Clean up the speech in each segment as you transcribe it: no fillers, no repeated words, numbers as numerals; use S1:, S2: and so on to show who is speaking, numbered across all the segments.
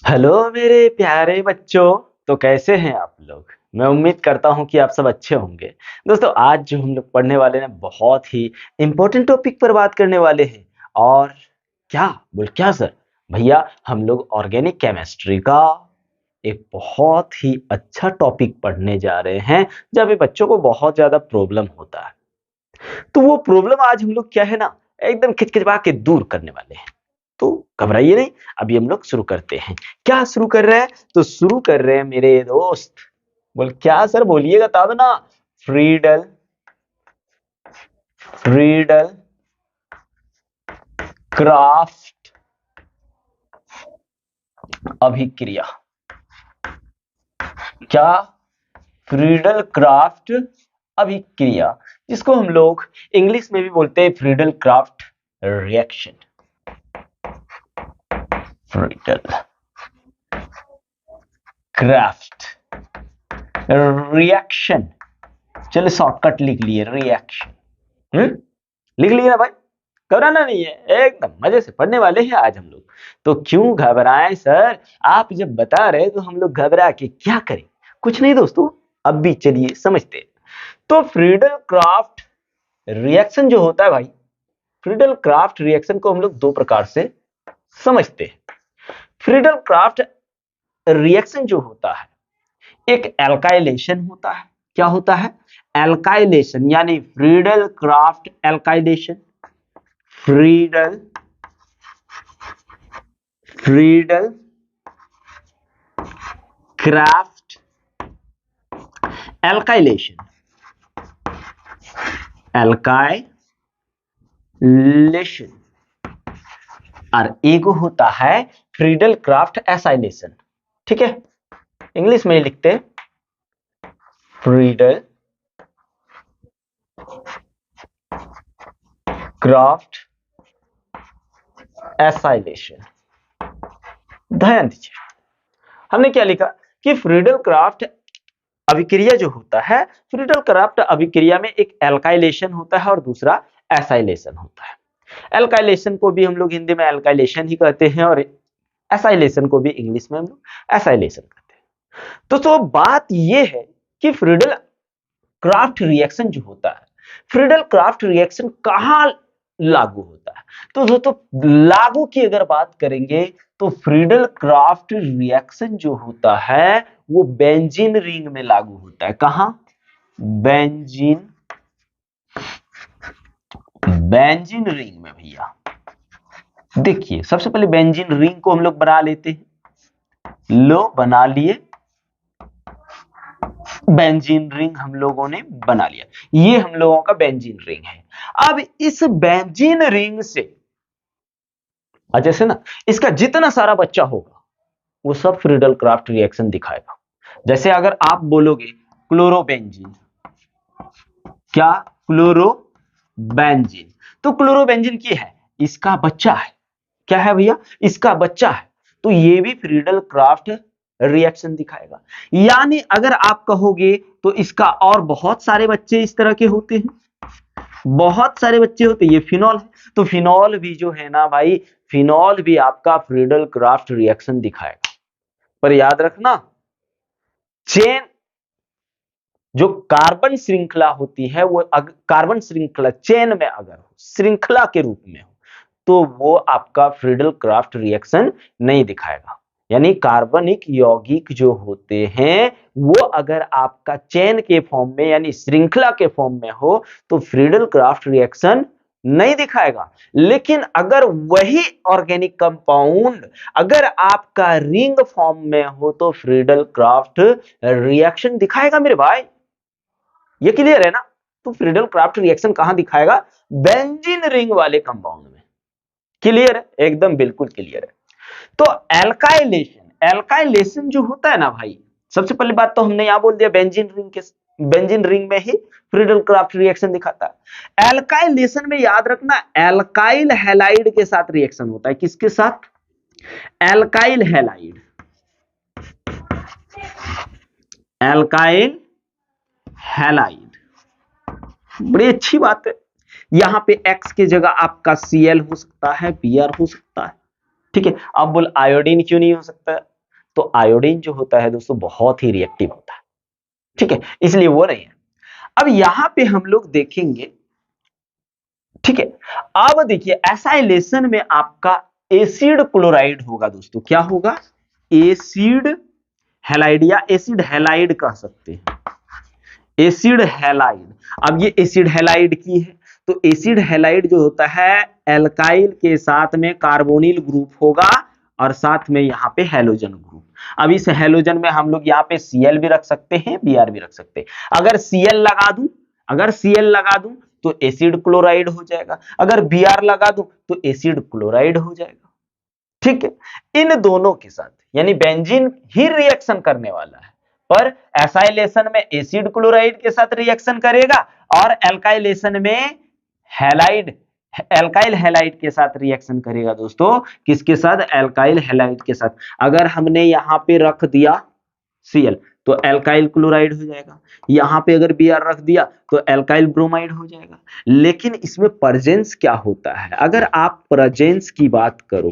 S1: Hello मेरे प्यारे बच्चों। तो कैसे हैं आप लोग? मैं उम्मीद करता हूं कि आप सब अच्छे होंगे। दोस्तों, आज जो हम लोग पढ़ने वाले हैं बहुत ही इम्पोर्टेंट टॉपिक पर बात करने वाले हैं। और क्या क्या सर? भैया, हम लोग ऑर्गेनिक केमिस्ट्री का एक बहुत ही अच्छा टॉपिक पढ़ने जा रहे हैं, जहाँ पे बच्चों को बहुत ज्यादा प्रॉब्लम होता है। तो वो प्रॉब्लम आज हम लोग क्या है ना, एकदम खिचखिचवा के दूर करने वाले हैं। तो घबराइए नहीं, अभी हम लोग शुरू करते हैं। क्या शुरू कर रहे हैं? तो शुरू कर रहे हैं मेरे दोस्त। क्या सर? बोलिएगा तब ना। फ्रीडल फ्रीडल क्राफ्ट अभिक्रिया। क्या? फ्रीडल क्राफ्ट अभिक्रिया, जिसको हम लोग इंग्लिश में भी बोलते हैं Friedel craft reaction. Friedel craft reaction. चलो शॉर्टकट लिख लिए, रिएक्शन। लिख लिया ना भाई? घबराना नहीं है, एकदम मजे से पढ़ने वाले हैं आज हम लोग। तो क्यों घबराएं सर? आप जब बता रहे तो हम लोग घबरा के क्या करें? कुछ नहीं दोस्तों, अब भी चलिए समझते हैं। तो फ्रीडल क्राफ्ट रिएक्शन जो होता है भाई, फ्रीडल क्राफ्ट रिएक्शन को हम लोग दो प्रकार से समझते हैं। फ्रीडल क्राफ्ट रिएक्शन जो होता है, एक एल्काइलेशन होता है। क्या होता है? एल्काइलेशन, यानी Friedel craft alkylation. Friedel Friedel craft alkylation. Alkylation. और एक होता है फ्रीडल क्राफ्ट एसाइलेशन। ठीक है, इंग्लिश में लिखते हैं फ्रीडल क्राफ्ट एसाइलेशन। ध्यान दीजिए, हमने क्या लिखा कि फ्रीडल क्राफ्ट अभिक्रिया जो होता है, फ्रीडल क्राफ्ट अभिक्रिया में एक एल्काइलेशन होता है और दूसरा एसाइलेशन होता है। एल्काइलेशन को भी हम लोग हिंदी में एल्काइलेशन ही कहते हैं और एसाइलेशन को भी इंग्लिश में हम लोग एसाइलेशन कहते हैं। तो बात यह है कि फ्रीडल क्राफ्ट रिएक्शन जो होता है, फ्रीडल क्राफ्ट रिएक्शन कहां लागू होता है? तो दोस्तों, लागू की अगर बात करेंगे तो फ्रीडल क्राफ्ट रिएक्शन जो होता है वो बेंजीन रिंग में लागू होता है। कहां? बेंजीन बेंजीन रिंग में भैया। देखिए, सबसे पहले बेंजीन रिंग को हम लोग बना लेते हैं। लो, बना लिए। बेंजीन रिंग हम लोगों ने बना लिया। ये हम लोगों का बेंजीन रिंग है। अब इस बेंजीन रिंग से जैसे ना, इसका जितना सारा बच्चा होगा वो सब फ्रीडल क्राफ्ट रिएक्शन दिखाएगा। जैसे अगर आप बोलोगे क्लोरोबेंजीन। क्या? क्लोरोबेंजीन। तो क्लोरोबेंजीन की है, इसका बच्चा है। क्या है भैया? इसका बच्चा है। तो ये भी फ्रीडल क्राफ्ट रिएक्शन दिखाएगा। यानी अगर आप कहोगे तो इसका और बहुत सारे बच्चे इस तरह के होते हैं, बहुत सारे बच्चे होते हैं। ये फिनॉल है, तो फिनॉल भी जो है ना भाई, फिनॉल भी आपका फ्रीडल क्राफ्ट रिएक्शन दिखाएगा। पर याद रखना, चेन जो कार्बन श्रृंखला होती है वो कार्बन श्रृंखला चेन में अगर हो, श्रृंखला के रूप में हो, तो वो आपका फ्रीडल क्राफ्ट रिएक्शन नहीं दिखाएगा। यानी कार्बनिक यौगिक जो होते हैं वो अगर आपका चेन के फॉर्म में यानी श्रृंखला के फॉर्म में हो तो फ्रीडल क्राफ्ट रिएक्शन नहीं दिखाएगा। लेकिन अगर वही ऑर्गेनिक कंपाउंड अगर आपका रिंग फॉर्म में हो तो फ्रीडल क्राफ्ट रिएक्शन दिखाएगा मेरे भाई। ये क्लियर है ना? तो फ्रीडल क्राफ्ट रिएक्शन कहां दिखाएगा? बेंजीन रिंग वाले कंपाउंड में। क्लियर है? एकदम बिल्कुल क्लियर है। तो एल्काइलेशन जो होता है ना भाई, सबसे पहली बात तो हमने यहां बोल दिया बेंजीन रिंग में ही फ्रीडल क्राफ्ट रिएक्शन दिखाता है। एल्काइलेशन में याद रखना, एल्काइल हैलाइड के साथ रिएक्शन होता है। किसके साथ? Alkyl halide. एल्काइल हैलाइड, बड़ी अच्छी बात है। यहां पे X की जगह आपका Cl हो सकता है, Br हो सकता है। ठीक है, अब बोल आयोडीन क्यों नहीं हो सकता? तो आयोडीन जो होता है दोस्तों बहुत ही रिएक्टिव होता है, ठीक है, इसलिए वो नहीं है। अब यहां पे हम लोग देखेंगे, ठीक है, अब देखिए एसाइलेशन में आपका एसिड क्लोराइड होगा दोस्तों, क्या होगा, एसिड हैलाइड या एसिड हैलाइड कह सकते हैं, एसिड हैलाइड। अब ये एसिड हैलाइड की है, तो एसिड हैलाइड जो होता है एल्काइल के साथ में कार्बोनिल ग्रुप होगा और साथ में यहां पे हैलोजन ग्रुप। अब इस हैलोजन में हम लोग यहाँ पे Cl भी रख सकते हैं, Br भी रख सकते हैं। अगर Cl लगा दूं तो एसिड क्लोराइड हो जाएगा, अगर Br लगा दूं तो एसिड क्लोराइड हो जाएगा, ठीक है। इन दोनों के साथ यानी बेंजीन ही रिएक्शन करने वाला है, पर एसाइलेशन में एसिड क्लोराइड के साथ रिएक्शन करेगा और एल्काइलेशन में हैलाइड एल्काइल हैलाइड के साथ रिएक्शन करेगा दोस्तों, किसके साथ, एल्काइल हैलाइड के साथ। अगर हमने यहां पे रख दिया Cl तो एल्काइल क्लोराइड हो जाएगा, यहां पे अगर Br रख दिया तो एल्काइल ब्रोमाइड हो जाएगा। लेकिन इसमें प्रेजेंस क्या होता है, अगर आप प्रेजेंस की बात करो,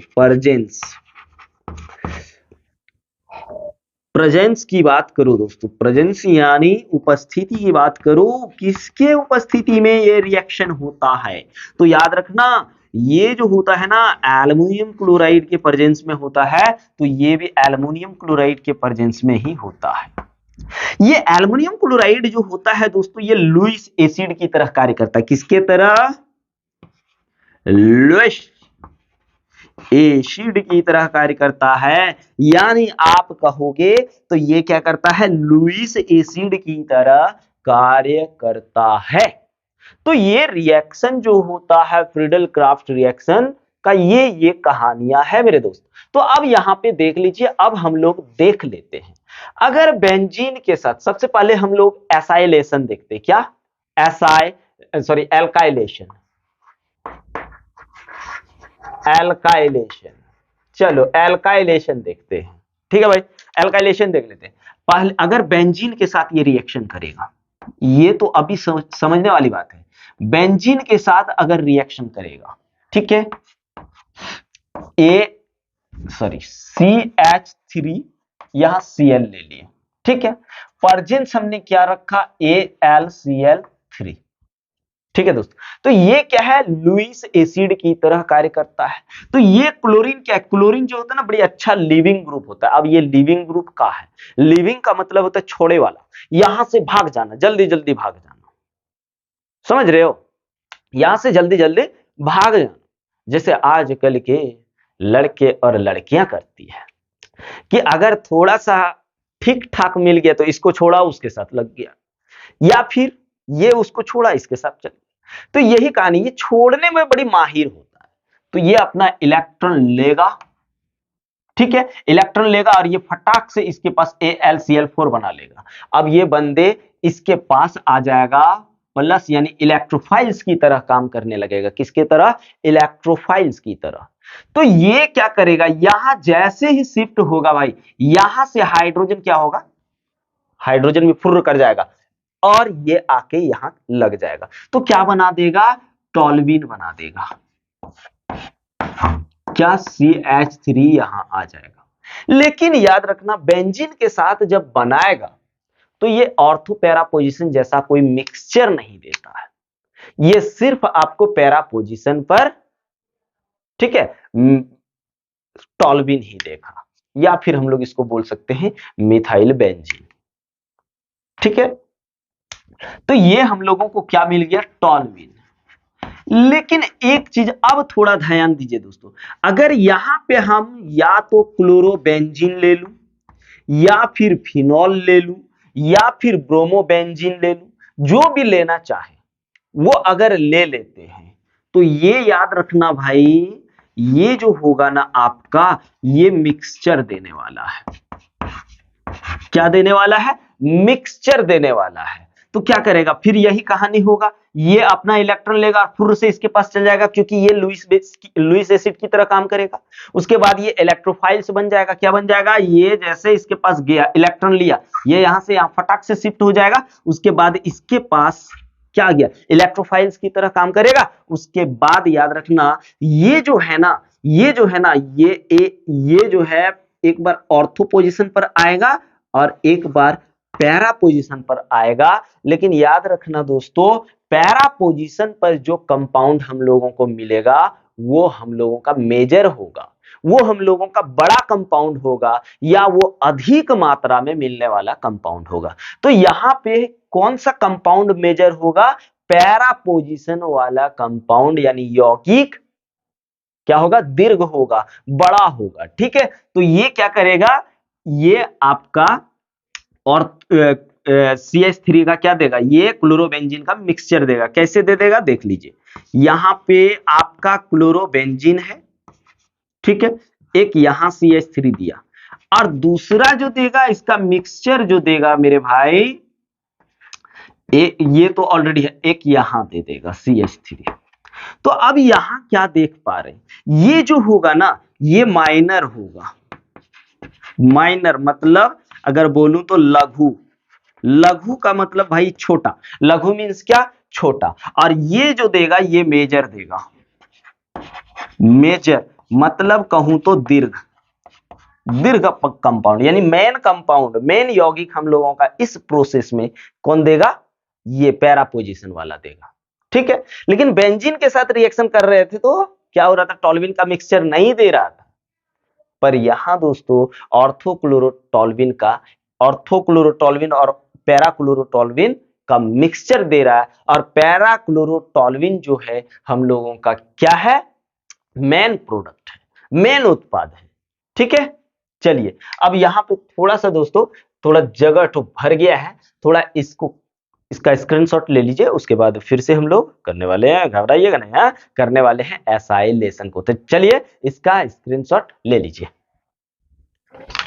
S1: प्रेजेंस की बात करो दोस्तों, प्रेजेंस यानी उपस्थिति की बात करो, किसके उपस्थिति में ये रिएक्शन होता है, तो याद रखना ये जो होता है ना एल्युमिनियम क्लोराइड के प्रेजेंस में होता है, तो ये भी एल्युमिनियम क्लोराइड के प्रेजेंस में ही होता है। ये एल्युमिनियम क्लोराइड जो होता है दोस्तों, ये लुईस एसिड की तरह कार्य करता है, किसके तरह, लुईस एसिड की तरह कार्य करता है। यानी आप कहोगे तो ये क्या करता है, लुईस एसिड की तरह कार्य करता है। तो ये रिएक्शन जो होता है फ्रीडल क्राफ्ट रिएक्शन का, ये कहानियां है मेरे दोस्त। तो अब यहां पे देख लीजिए, अब हम लोग देख लेते हैं, अगर बेंजीन के साथ सबसे पहले हम लोग एसाइलेशन देखते हैं, क्या, एल्काइलेशन, चलो एल्काइलेशन देखते हैं, ठीक है भाई, एल्काइलेशन देख लेते हैं। पहले अगर बेंजीन के साथ ये रिएक्शन करेगा, ये तो अभी समझने वाली बात है, बेंजीन के साथ अगर रिएक्शन करेगा, ठीक है, CH3 यहां Cl ले लिए, ठीक है, प्रेजेंस हमने क्या रखा, AlCl3, ठीक है दोस्तों। तो ये क्या है, लुईस एसिड की तरह कार्य करता है। तो ये क्लोरीन क्या है, क्लोरीन जो होता है ना बड़ी अच्छा लिविंग ग्रुप होता है। अब ये लिविंग ग्रुप का है, लिविंग का मतलब होता है छोड़े वाला, यहां से भाग जाना, जल्दी जल्दी भाग जाना, समझ रहे हो, यहां से जल्दी जल्दी भाग जाना, जैसे आजकल के लड़के और लड़कियां करती है कि अगर थोड़ा सा ठीक ठाक मिल गया तो इसको छोड़ा उसके साथ लग गया, या फिर ये उसको छोड़ा इसके साथ चल गया। तो यही कहानी, ये छोड़ने में बड़ी माहिर होता है। तो ये अपना इलेक्ट्रॉन लेगा, ठीक है, इलेक्ट्रॉन लेगा और ये फटाक से इसके पास AlCl4 बना लेगा। अब ये बंदे इसके पास आ जाएगा प्लस, यानी इलेक्ट्रोफाइल्स की तरह काम करने लगेगा, किसके तरह, इलेक्ट्रोफाइल्स की तरह। तो ये क्या करेगा, यहां जैसे ही शिफ्ट होगा भाई, यहां से हाइड्रोजन क्या होगा, हाइड्रोजन भी फुर्र कर जाएगा और ये आके यहां लग जाएगा। तो क्या बना देगा, टॉल्यूइन बना देगा, क्या, CH3 यहां आ जाएगा। लेकिन याद रखना बेंजीन के साथ जब बनाएगा तो ये ऑर्थो पैरा पोजीशन जैसा कोई मिक्सचर नहीं देता है, ये सिर्फ आपको पैरा पोजीशन पर, ठीक है, टॉल्यूइन ही देगा, या फिर हम लोग इसको बोल सकते हैं मिथाइल बेंजीन, ठीक है। तो ये हम लोगों को क्या मिल गया, टॉल्यूइन। लेकिन एक चीज अब थोड़ा ध्यान दीजिए दोस्तों, अगर यहां पे हम या तो क्लोरोबेंजीन ले लूं, या फिर फिनॉल ले लूं, या फिर ब्रोमोबेंजीन ले लूं, जो भी लेना चाहे वो अगर ले लेते हैं, तो ये याद रखना भाई, ये जो होगा ना आपका, ये मिक्सचर देने वाला है। क्या देने वाला है, मिक्सचर देने वाला है। तो क्या करेगा, फिर यही कहानी होगा, ये अपना इलेक्ट्रॉन लेगा और फिर से इसके पास चल जाएगा, क्योंकि ये लुईस एसिड की तरह काम करेगा। उसके बाद ये इलेक्ट्रोफाइल्स बन जाएगा, क्या बन जाएगा, ये जैसे इसके पास गया इलेक्ट्रॉन लिया, ये यहां से यहां फटाक से शिफ्ट हो जाएगा। उसके बाद इसके पास क्या गया, इलेक्ट्रोफाइल्स की तरह काम करेगा। उसके बाद याद रखना, ये जो है ना, ये जो है एक बार ऑर्थो पोजीशन पर आएगा और एक बार पैरा पोजीशन पर आएगा। लेकिन याद रखना दोस्तों, पैरा पोजीशन पर जो कंपाउंड हम लोगों को मिलेगा वो हम लोगों का मेजर होगा, वो हम लोगों का बड़ा कंपाउंड होगा, या वो अधिक मात्रा में मिलने वाला कंपाउंड होगा। तो यहां पे कौन सा कंपाउंड मेजर होगा? पैरा पोजीशन वाला कंपाउंड, यानी यौगिक क्या होगा? दीर्घ होगा, बड़ा होगा। ठीक है, तो ये क्या करेगा? ये आपका और CH3 का क्या देगा? ये क्लोरोबेंजीन का मिक्सचर देगा। कैसे दे देगा देख लीजिए, यहां पे आपका क्लोरोबेंजीन है, ठीक है, एक यहां CH3 दिया, और दूसरा जो देगा इसका मिक्सचर जो देगा मेरे भाई, ये तो ऑलरेडी है, एक यहां दे देगा CH3। तो अब यहां क्या देख पा रहे हैं, ये जो होगा ना ये माइनर होगा। माइनर मतलब अगर बोलूं तो लघु, लघु का मतलब भाई छोटा, लघु मीन्स क्या? छोटा। और ये जो देगा ये मेजर देगा। मेजर मतलब कहूं तो दीर्घ, दीर्घ कंपाउंड, यानी मेन कंपाउंड, मेन यौगिक हम लोगों का इस प्रोसेस में कौन देगा? ये पैरा पोजीशन वाला देगा। ठीक है, लेकिन बेंजीन के साथ रिएक्शन कर रहे थे तो क्या हो रहा था? टॉल्विन का मिक्सचर नहीं दे रहा था, पर यहां दोस्तों ऑर्थोक्लोरोटॉल्विन का, ऑर्थोक्लोरोटॉल्विन और पैराक्लोरोटॉल्विन का मिक्सचर दे रहा है। और पैराक्लोरोटॉल्विन जो है हम लोगों का क्या है? मेन प्रोडक्ट है, मेन उत्पाद है। ठीक है, चलिए अब यहां पे थोड़ा सा दोस्तों, थोड़ा जगह तो भर गया है, थोड़ा इसका स्क्रीनशॉट ले लीजिए, उसके बाद फिर से हम लोग करने वाले हैं, घबराइएगा नहीं, हाँ करने वाले हैं एसाइलेशन को। तो चलिए इसका स्क्रीनशॉट ले लीजिए।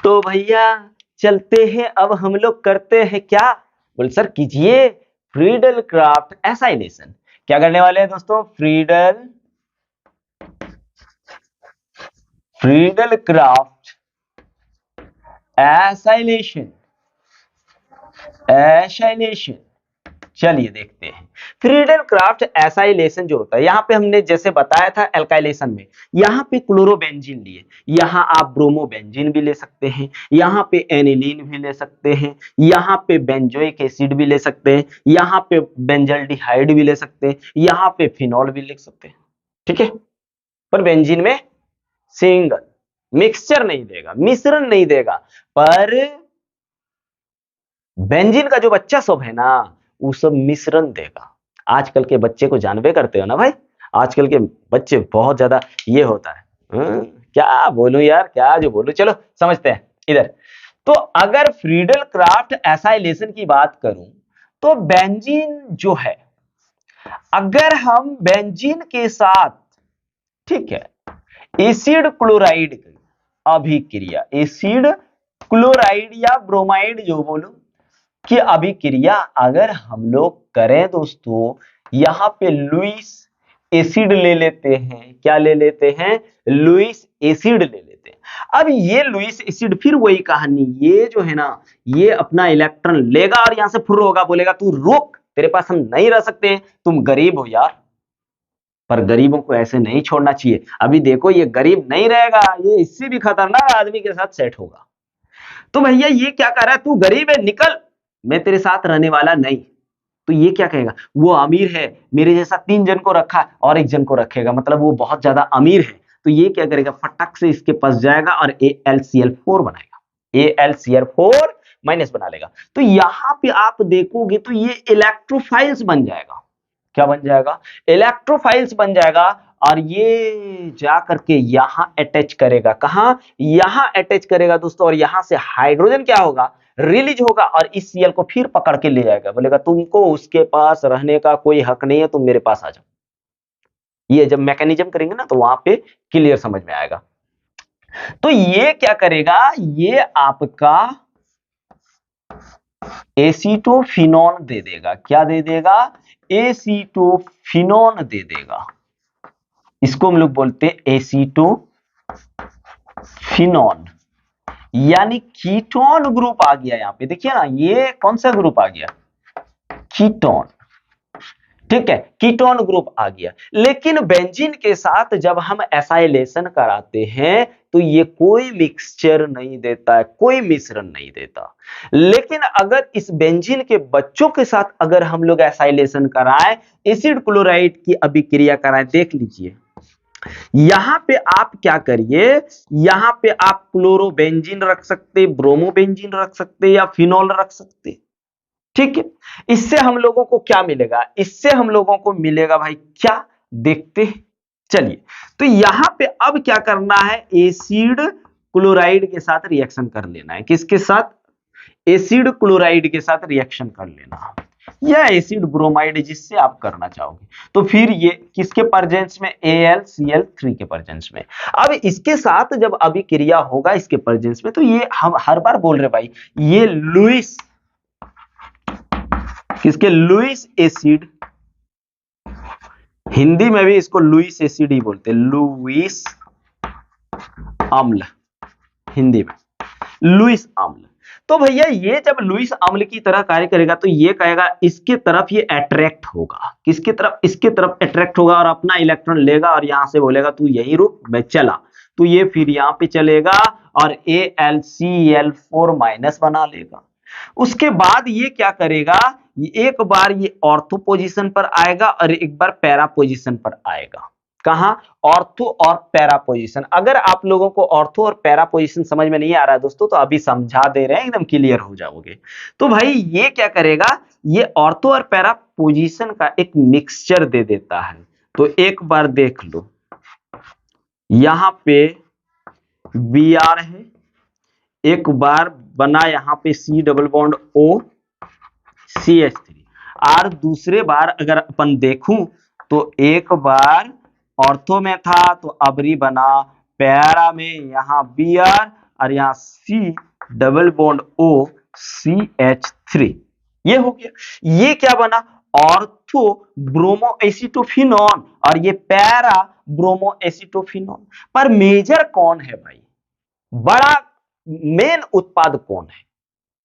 S1: तो भैया चलते हैं, अब हम लोग करते हैं क्या? बोल सर कीजिए फ्रीडल क्राफ्ट एसाइलेशन। क्या करने वाले हैं दोस्तों? Friedel Crafts acylation. चलिए देखते हैं फ्रीडल क्राफ्ट एसाइलेशन जो होता है। यहां पे हमने जैसे बताया था एल्काइलेशन में, यहां पे क्लोरोबेंजीन लिए, यहां आप ब्रोमोबेंजीन भी ले सकते हैं, यहां पे एनिलीन भी ले सकते हैं, यहां पे बेंजोइक एसिड भी ले सकते हैं, यहां पे बेंजल्डिहाइड भी ले सकते हैं, यहां पे फिनॉल भी लिख सकते हैं। ठीक है, पर बेंजीन में सिंगल मिक्सचर नहीं देगा, मिश्रण नहीं देगा, पर बेंजीन का जो बच्चा सब है ना वो सब मिश्रण देगा। आजकल के बच्चे को जानबे करते हो ना भाई, आजकल के बच्चे बहुत ज्यादा ये होता है। क्या बोलूं यार, क्या जो बोलूं, चलो समझते हैं इधर। तो अगर फ्रीडल क्राफ्ट एसाइलेशन की बात करूं तो बेंजीन जो है, अगर हम बेंजीन के साथ, ठीक है, एसिड क्लोराइड की अभिक्रिया, एसिड क्लोराइड या ब्रोमाइड जो बोलो कि अभिक्रिया अगर हम लोग करें दोस्तों, यहां पे लुईस एसिड ले लेते हैं। क्या ले लेते हैं? लुईस एसिड ले लेते हैं। अब ये लुईस एसिड फिर वही कहानी, ये जो है ना ये अपना इलेक्ट्रॉन लेगा और यहां से फुर्र होगा, बोलेगा तू रुक, तेरे पास हम नहीं रह सकते, तुम गरीब हो यार। पर गरीबों को ऐसे नहीं छोड़ना चाहिए। अभी देखो ये गरीब नहीं रहेगा, ये इससे भी खतरनाक आदमी के साथ सेट होगा। तो भैया ये क्या कर रहा है? तू गरीब है, निकल, मैं तेरे साथ रहने वाला नहीं। तो ये क्या कहेगा? वो अमीर है, मेरे जैसा 3 जन को रखा और 1 जन को रखेगा, मतलब वो बहुत ज्यादा अमीर है। तो ये क्या करेगा? फटक से इसके पास जाएगा और AlCl4 बनाएगा, AlCl4 माइनस बना लेगा। तो यहां पे आप देखोगे तो ये इलेक्ट्रोफाइल्स बन जाएगा। क्या बन जाएगा? इलेक्ट्रोफाइल्स बन जाएगा। और ये जा करके यहां अटैच करेगा, कहां? यहां अटैच करेगा दोस्तों। और यहां से हाइड्रोजन क्या होगा? रिलीज होगा और इस Cl को फिर पकड़ के ले जाएगा, बोलेगा तुमको उसके पास रहने का कोई हक नहीं है, तुम मेरे पास आ जाओ। ये जब मैकेनिज्म करेंगे ना तो वहां पे क्लियर समझ में आएगा। तो ये क्या करेगा? ये आपका एसीटोफिनॉन दे देगा। क्या दे देगा? एसीटोफिनॉन दे देगा। इसको हम लोग बोलते हैं एसीटोफिनॉन, यानी कीटोन ग्रुप आ गया। यहां पे देखिए ना, ये कौन सा ग्रुप आ गया? कीटोन। ठीक है, कीटोन ग्रुप आ गया। लेकिन बेंजीन के साथ जब हम एसाइलेशन कराते हैं तो ये कोई मिक्सचर नहीं देता है, कोई मिश्रण नहीं देता। लेकिन अगर इस बेंजीन के बच्चों के साथ अगर हम लोग एसाइलेशन कराएं, एसिड क्लोराइड की अभिक्रिया कराएं, देख लीजिए यहां पे आप क्या करिए, यहां पे आप क्लोरोबेंजीन रख सकते, ब्रोमोबेंजीन रख सकते या फिनॉल रख सकते। ठीक है, इससे हम लोगों को क्या मिलेगा, इससे हम लोगों को मिलेगा भाई क्या, देखते हैं। चलिए, तो यहां पे अब क्या करना है, एसिड क्लोराइड के साथ रिएक्शन कर लेना है। किसके साथ, एसिड क्लोराइड के साथ रिएक्शन कर लेना, या एसिड ब्रोमाइड जिससे आप करना चाहोगे। तो फिर ये किसके प्रेजेंस में, AlCl3 के प्रेजेंस में। अब इसके साथ जब अभिक्रिया होगा इसके प्रेजेंस में, तो ये हम हर बार बोल रहे भाई, ये लुईस, किसके, लुईस एसिड, हिंदी में भी इसको लुईस एसिड ही बोलते हैं, लुईस अम्ल, हिंदी में लुईस अम्ल। तो भैया ये जब लुईस अम्ल की तरह कार्य करेगा तो ये कहेगा इसके तरफ ये अट्रैक्ट होगा, किसके तरफ, इसके तरफ अट्रैक्ट होगा और अपना इलेक्ट्रॉन लेगा और यहां से बोलेगा तू यहीं रुक मैं चला, तो ये फिर यहां पे चलेगा और AlCl4 माइनस बना लेगा। उसके बाद ये क्या करेगा, एक बार ये ऑर्थो पोजीशन पर आएगा और एक बार पैरा पोजीशन पर आएगा। कहां, ऑर्थो और पैरा पोजीशन। अगर आप लोगों को ऑर्थो और पैरा पोजीशन समझ में नहीं आ रहा है दोस्तों, तो अभी समझा दे रहे हैं, एकदम क्लियर हो जाओगे। तो भाई ये क्या करेगा, ये ऑर्थो और पैरा पोजीशन का एक मिक्सचर दे देता है। तो एक बार देख लो, यहां पे Br है, एक बार बना यहां पे C double bond O CH3, और दूसरे बार अगर अपन देखूं तो एक बार ऑर्थो में था तो अबरी बना, पैरा में यहां Br और यहां C double bond O CH3, ये हो गया। ये क्या बना, ऑर्थो ब्रोमो एसीटोफिनॉन और ये पैरा ब्रोमो एसीटोफिनॉन। पर मेजर कौन है भाई, बड़ा मेन उत्पाद कौन है,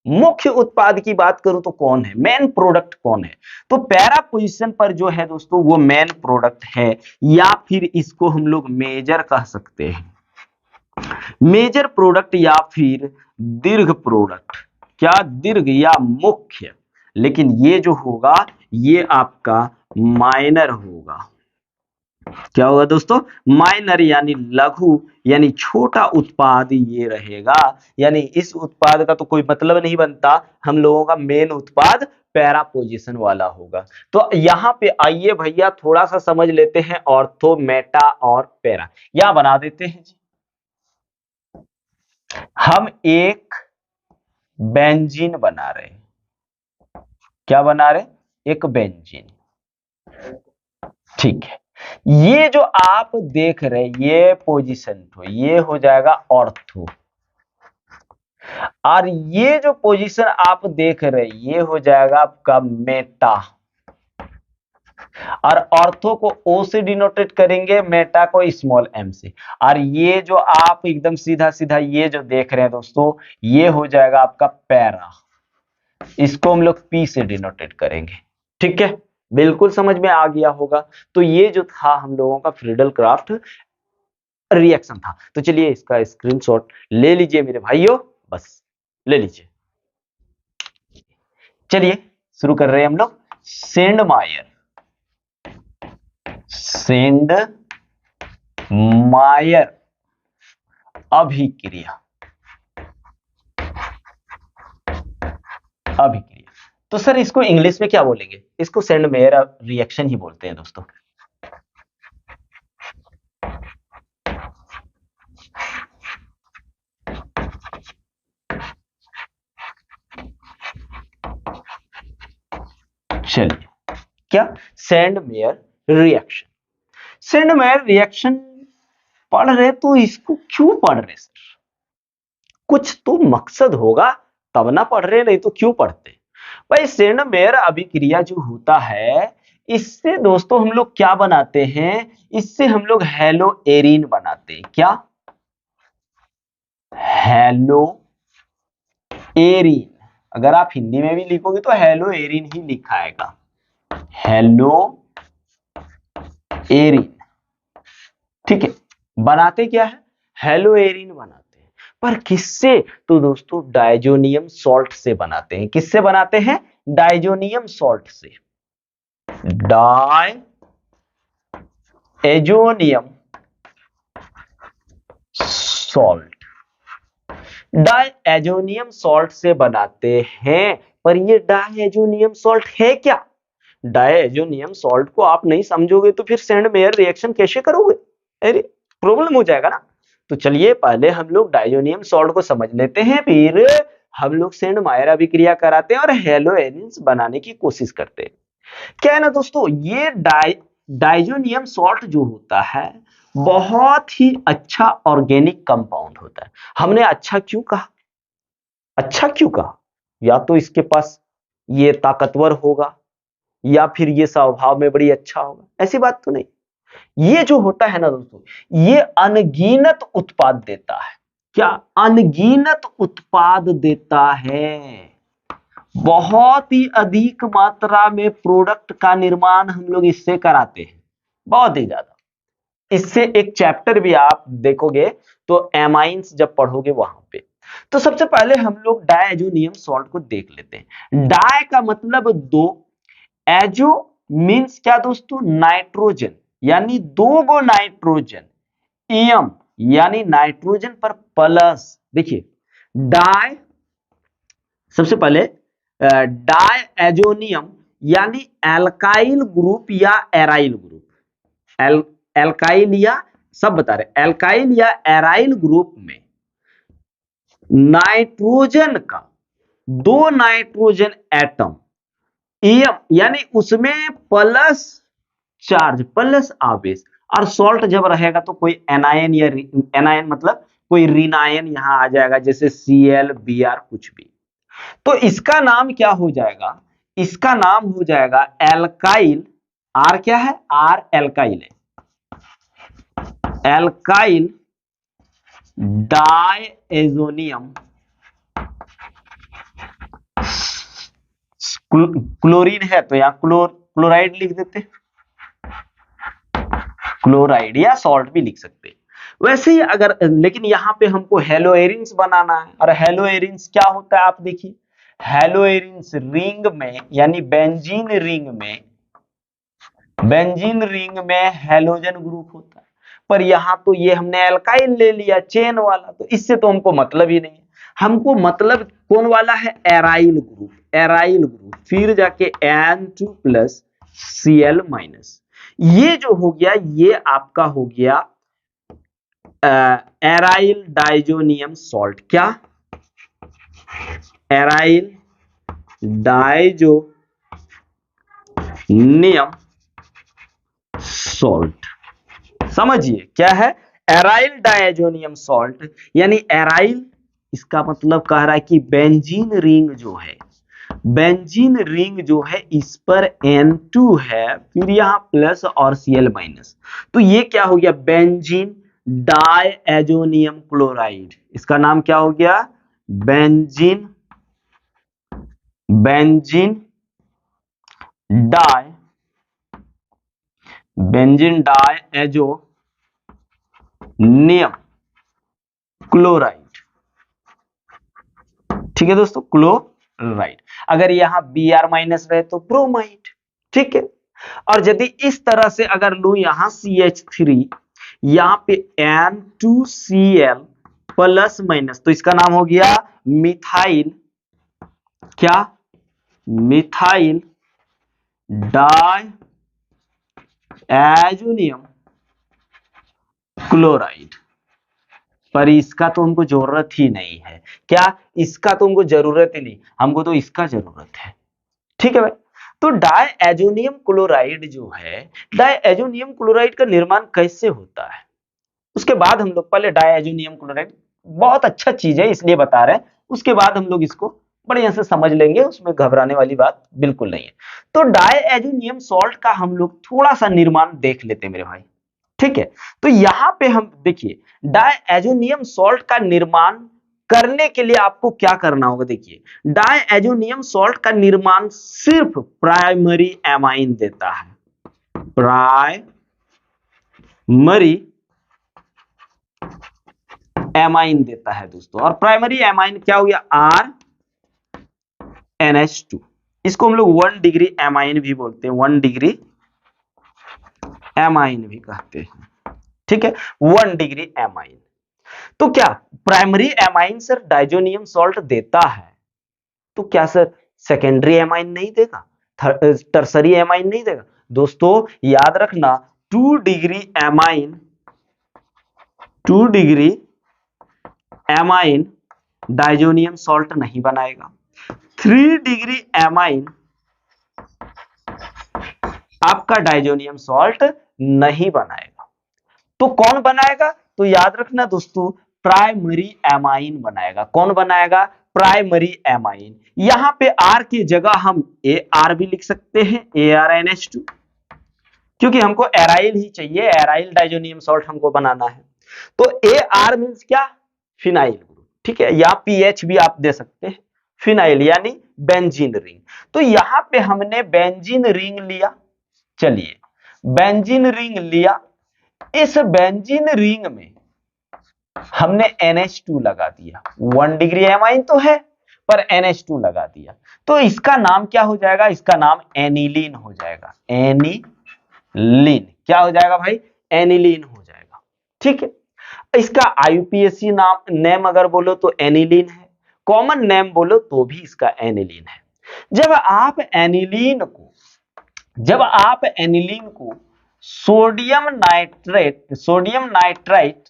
S1: मुख्य उत्पाद की बात करूं तो कौन है, मेन प्रोडक्ट कौन है, तो पैरा पोजीशन पर जो है दोस्तों वो मेन प्रोडक्ट है, या फिर इसको हम लोग मेजर कह सकते हैं, मेजर प्रोडक्ट या फिर दीर्घ प्रोडक्ट, क्या दीर्घ या मुख्य। लेकिन ये जो होगा ये आपका माइनर होगा, क्या होगा दोस्तों, माइनर यानी लघु यानी छोटा उत्पाद ये रहेगा। यानी इस उत्पाद का तो कोई मतलब नहीं बनता, हम लोगों का मेन उत्पाद पैरा पोजीशन वाला होगा। तो यहां पे आइए भैया थोड़ा सा समझ लेते हैं ऑर्थो, मेटा और पैरा, यहां बना देते हैं जी। हम एक बेंजीन बना रहे हैं, क्या बना रहे, एक बेंजीन, ठीक है। ये जो आप देख रहे हैं ये पोजीशन तो ये हो जाएगा ऑर्थो, और ये जो पोजीशन आप देख रहे हैं ये हो जाएगा आपका मेटा, और ऑर्थो को O से डिनोटेट करेंगे, मेटा को स्मॉल m से। और ये जो आप एकदम सीधा सीधा ये जो देख रहे हैं दोस्तों ये हो जाएगा आपका पैरा, इसको हम लोग P से डिनोटेट करेंगे। ठीक है, बिल्कुल समझ में आ गया होगा। तो ये जो था हम लोगों का फ्रीडल क्राफ्ट रिएक्शन था। तो चलिए इसका स्क्रीनशॉट ले लीजिए मेरे भाइयों, बस ले लीजिए। चलिए शुरू कर रहे हैं हम लोग। सेंड मायर अभिक्रिया, तो सर इसको इंग्लिश में क्या बोलेंगे, इसको सेंड मेयर रिएक्शन ही बोलते हैं दोस्तों। चलिए, क्या, send mayor reaction. Send mayor reaction पढ़ रहे तो इसको क्यों पढ़ रहे सर, कुछ तो मकसद होगा तब ना पढ़ रहे, नहीं तो क्यों पढ़ते भाई। सेंड मेयर अभिक्रिया जो होता है इससे दोस्तों हम लोग क्या बनाते हैं, इससे हम लोग हेलो एरीन बनाते हैं, क्या, हेलो एरीन। अगर आप हिंदी में भी लिखोगे तो हेलो एरीन ही लिखा आएगा, हेलो एरीन। ठीक है, बनाते क्या है, हेलो एरीन बनाते हैं, पर किससे, तो दोस्तों डाइजोनियम सॉल्ट से बनाते हैं। किससे बनाते हैं, डाइजोनियम सॉल्ट से। डाइएजोनियम सॉल्ट, डाइएजोनियम सॉल्ट से बनाते हैं। पर ये डाइएजोनियम सॉल्ट है क्या, डाइएजोनियम सॉल्ट को आप नहीं समझोगे तो फिर सेंड मेयर रिएक्शन कैसे करोगे, अरे प्रॉब्लम हो जाएगा ना। तो चलिए पहले हम लोग डाइजोनियम सॉल्ट को समझ लेते हैं, फिर हम लोग सेंड मायर अभिक्रिया कराते हैं और हेलोएरिन्स बनाने की कोशिश करते हैं। क्या है ना दोस्तों, ये डाइजोनियम सॉल्ट जो होता है बहुत ही अच्छा ऑर्गेनिक कंपाउंड होता है। हमने अच्छा क्यों कहा, अच्छा क्यों कहा, या तो इसके पास ये ताकतवर होगा या फिर ये स्वभाव में बड़ी अच्छा होगा, ऐसी बात तो नहीं। ये जो होता है ना दोस्तों, ये अनगिनत उत्पाद देता है। क्या, अनगिनत उत्पाद देता है। बहुत ही अधिक मात्रा में प्रोडक्ट का निर्माण हम लोग इससे कराते हैं, बहुत ही ज्यादा। इससे एक चैप्टर भी आप देखोगे तो एमाइंस जब पढ़ोगे वहां पे। तो सबसे पहले हम लोग डाइएजोनियम सॉल्ट को देख लेते हैं। डाई का मतलब दो, एजो मीन्स क्या दोस्तों, नाइट्रोजन, यानी दो गो नाइट्रोजन, इयम यानी नाइट्रोजन पर प्लस। देखिए डाई, सबसे पहले डाइएजोनियम यानी एल्काइल ग्रुप या एराइल ग्रुप, एल्काइल या, सब बता रहे, एल्काइल या एराइल ग्रुप में नाइट्रोजन का दो नाइट्रोजन एटम, एम यानी उसमें प्लस चार्ज, प्लस आवेश, और सॉल्ट जब रहेगा तो कोई एनायन या एनायन मतलब कोई ऋणायन यहां आ जाएगा, जैसे Cl Br कुछ भी। तो इसका नाम क्या हो जाएगा, इसका नाम हो जाएगा एल्काइल। आर क्या है, आर एल्काइल है, एल्काइल डाइएजोनियम क्लोरीन है तो यहां क्लोराइड लिख देते, क्लोराइड या सॉल्ट भी लिख सकते हैं। वैसे ही अगर, लेकिन यहां पे हमको हेलोएरिन्स बनाना है, और हेलोएरिन्स क्या होता है आप देखिए, हेलोएरिन्स रिंग में यानी बेंजीन रिंग में, बेंजीन रिंग में हेलोजन ग्रुप होता है। पर यहां तो ये हमने एल्काइल ले लिया चेन वाला, तो इससे तो हमको मतलब ही नहीं है। हमको मतलब कौन वाला है, एराइल ग्रुप, एराइल ग्रुप, फिर जाके N2 प्लस Cl माइनस। ये जो हो गया ये आपका हो गया एराइल डाइजोनियम सॉल्ट। क्या, एराइल डाइजोनियम सॉल्ट। समझिए क्या है, एराइल डाइजोनियम सॉल्ट, यानी एराइल, इसका मतलब कह रहा है कि बेंजीन रिंग जो है, बेंजीन रिंग जो है इस पर N2 है, फिर यहां प्लस और Cl माइनस, तो ये क्या हो गया, बेंजीन डाइएजोनियम क्लोराइड। इसका नाम क्या हो गया, benzene, benzene di, benzene diazonium chloride. ठीक है दोस्तों, क्लोराइड। अगर यहां Br माइनस रहे तो ब्रोमाइड। ठीक है, और यदि इस तरह से अगर लू यहां CH3, यहां पे N2Cl प्लस माइनस, तो इसका नाम हो गया मिथाइल, क्या, मिथाइल डाइएजोनियम क्लोराइड। पर इसका तो हमको जरूरत ही नहीं है। क्या, इसका तो हमको जरूरत ही नहीं, हमको तो इसका जरूरत है। ठीक है भाई। तो डाइएजोनियम क्लोराइड जो है, डाइएजोनियम क्लोराइड का निर्माण कैसे होता है, उसके बाद हम लोग, पहले डाइएजोनियम क्लोराइड बहुत अच्छा चीज है इसलिए बता रहे हैं, उसके बाद हम लोग इसको बढ़िया से समझ लेंगे, उसमें घबराने वाली बात बिल्कुल नहीं है। तो डाइएजोनियम सॉल्ट का हम लोग थोड़ा सा निर्माण देख लेते हैं मेरे भाई। ठीक है, तो यहां पे हम देखिए, डाइएजोनियम सॉल्ट का निर्माण करने के लिए आपको क्या करना होगा, देखिए डाइएजोनियम सॉल्ट का निर्माण सिर्फ प्राइमरी एमाइन देता है, प्राइमरी प्राइमरी एमाइन देता है दोस्तों। और प्राइमरी एमाइन क्या हो गया? RNH2। इसको हम लोग 1 डिग्री एमाइन भी बोलते हैं, 1 डिग्री एमाइन भी कहते हैं। ठीक है, 1 डिग्री एमाइन। तो क्या primary amine sir diazonium salt देता है, तो क्या सर सेकेंडरी एमाइन नहीं देगा, टर्सरी एमाइन नहीं देगा? दोस्तों याद रखना, 2 degree amine, 2 degree amine diazonium salt नहीं बनाएगा। 3 डिग्री एमाइन आपका डाइजोनियम सॉल्ट नहीं बनाएगा। तो कौन बनाएगा? तो याद रखना दोस्तों, प्राइमरी एमाइन बनाएगा। कौन बनाएगा? Primary amine. यहां पे R की जगह हम AR भी लिख सकते हैं, ArNH2, क्योंकि हमको एराइल ही चाहिए, एराइल डाइजोनियम सॉल्ट हमको बनाना है। तो AR मींस क्या? Phenyl group. ठीक है, या पीएच भी आप दे सकते हैं, फिनाइल यानी बेंजीन रिंग। तो यहां पे हमने बेंजीन रिंग लिया। चलिए बेंजीन रिंग लिया, इस बेंजीन रिंग में हमने NH2 लगा दिया। 1 डिग्री एमाइन तो है पर NH2 लगा दिया, तो इसका नाम क्या हो जाएगा? इसका नाम एनिलीन हो जाएगा। एनिलीन क्या हो जाएगा भाई? एनिलीन हो जाएगा। ठीक है, इसका IUPAC नाम नेम अगर बोलो तो एनिलीन है, कॉमन नेम बोलो तो भी इसका एनिलीन है। जब आप एनिलीन को सोडियम नाइट्राइट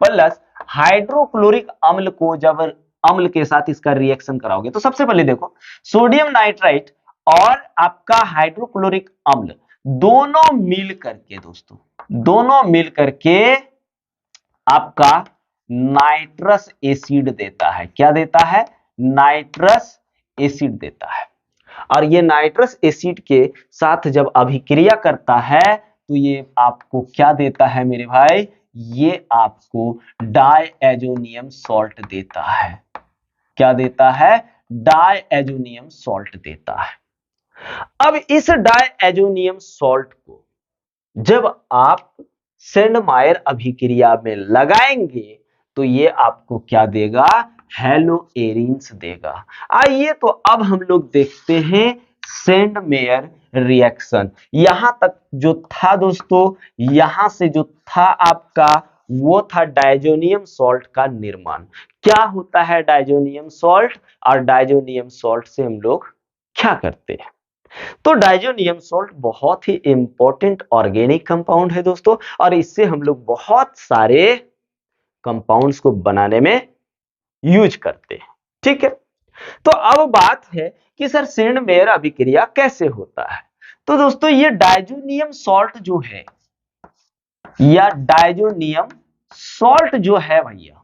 S1: प्लस हाइड्रोक्लोरिक अम्ल को जब अम्ल के साथ इसका रिएक्शन कराओगे, तो सबसे पहले देखो, सोडियम नाइट्राइट और आपका हाइड्रोक्लोरिक अम्ल दोनों मिल करके दोस्तों, दोनों मिल करके आपका नाइट्रस एसिड देता है। क्या देता है? नाइट्रस एसिड देता है। और ये नाइट्रस एसिड के साथ जब अभिक्रिया करता है तो ये आपको क्या देता है मेरे भाई? ये आपको डायएजोनियम सॉल्ट देता है। क्या देता है? डायएजोनियम सॉल्ट देता है। अब इस डायएजोनियम सॉल्ट को जब आप सेंडमायर अभिक्रिया में लगाएंगे तो ये आपको क्या देगा? हेलोएरिन्स देगा। आइए तो अब हम लोग देखते हैं सेंडमेयर रिएक्शन। यहां तक जो था दोस्तों, यहां से जो था आपका, वो था डाइजोनियम सॉल्ट का निर्माण। क्या होता है डाइजोनियम सॉल्ट, और डाइजोनियम सॉल्ट से हम लोग क्या करते हैं? तो डाइजोनियम सॉल्ट बहुत ही इंपॉर्टेंट ऑर्गेनिक कंपाउंड है दोस्तों, और इससे हम लोग बहुत सारे कंपाउंड्स को बनाने में यूज करते हैं। ठीक है, तो अब बात है कि सर सेंडमेयर अभिक्रिया कैसे होता है? तो दोस्तों ये डाइजोनियम सॉल्ट जो है, या डाइजोनियम सॉल्ट जो है भैया,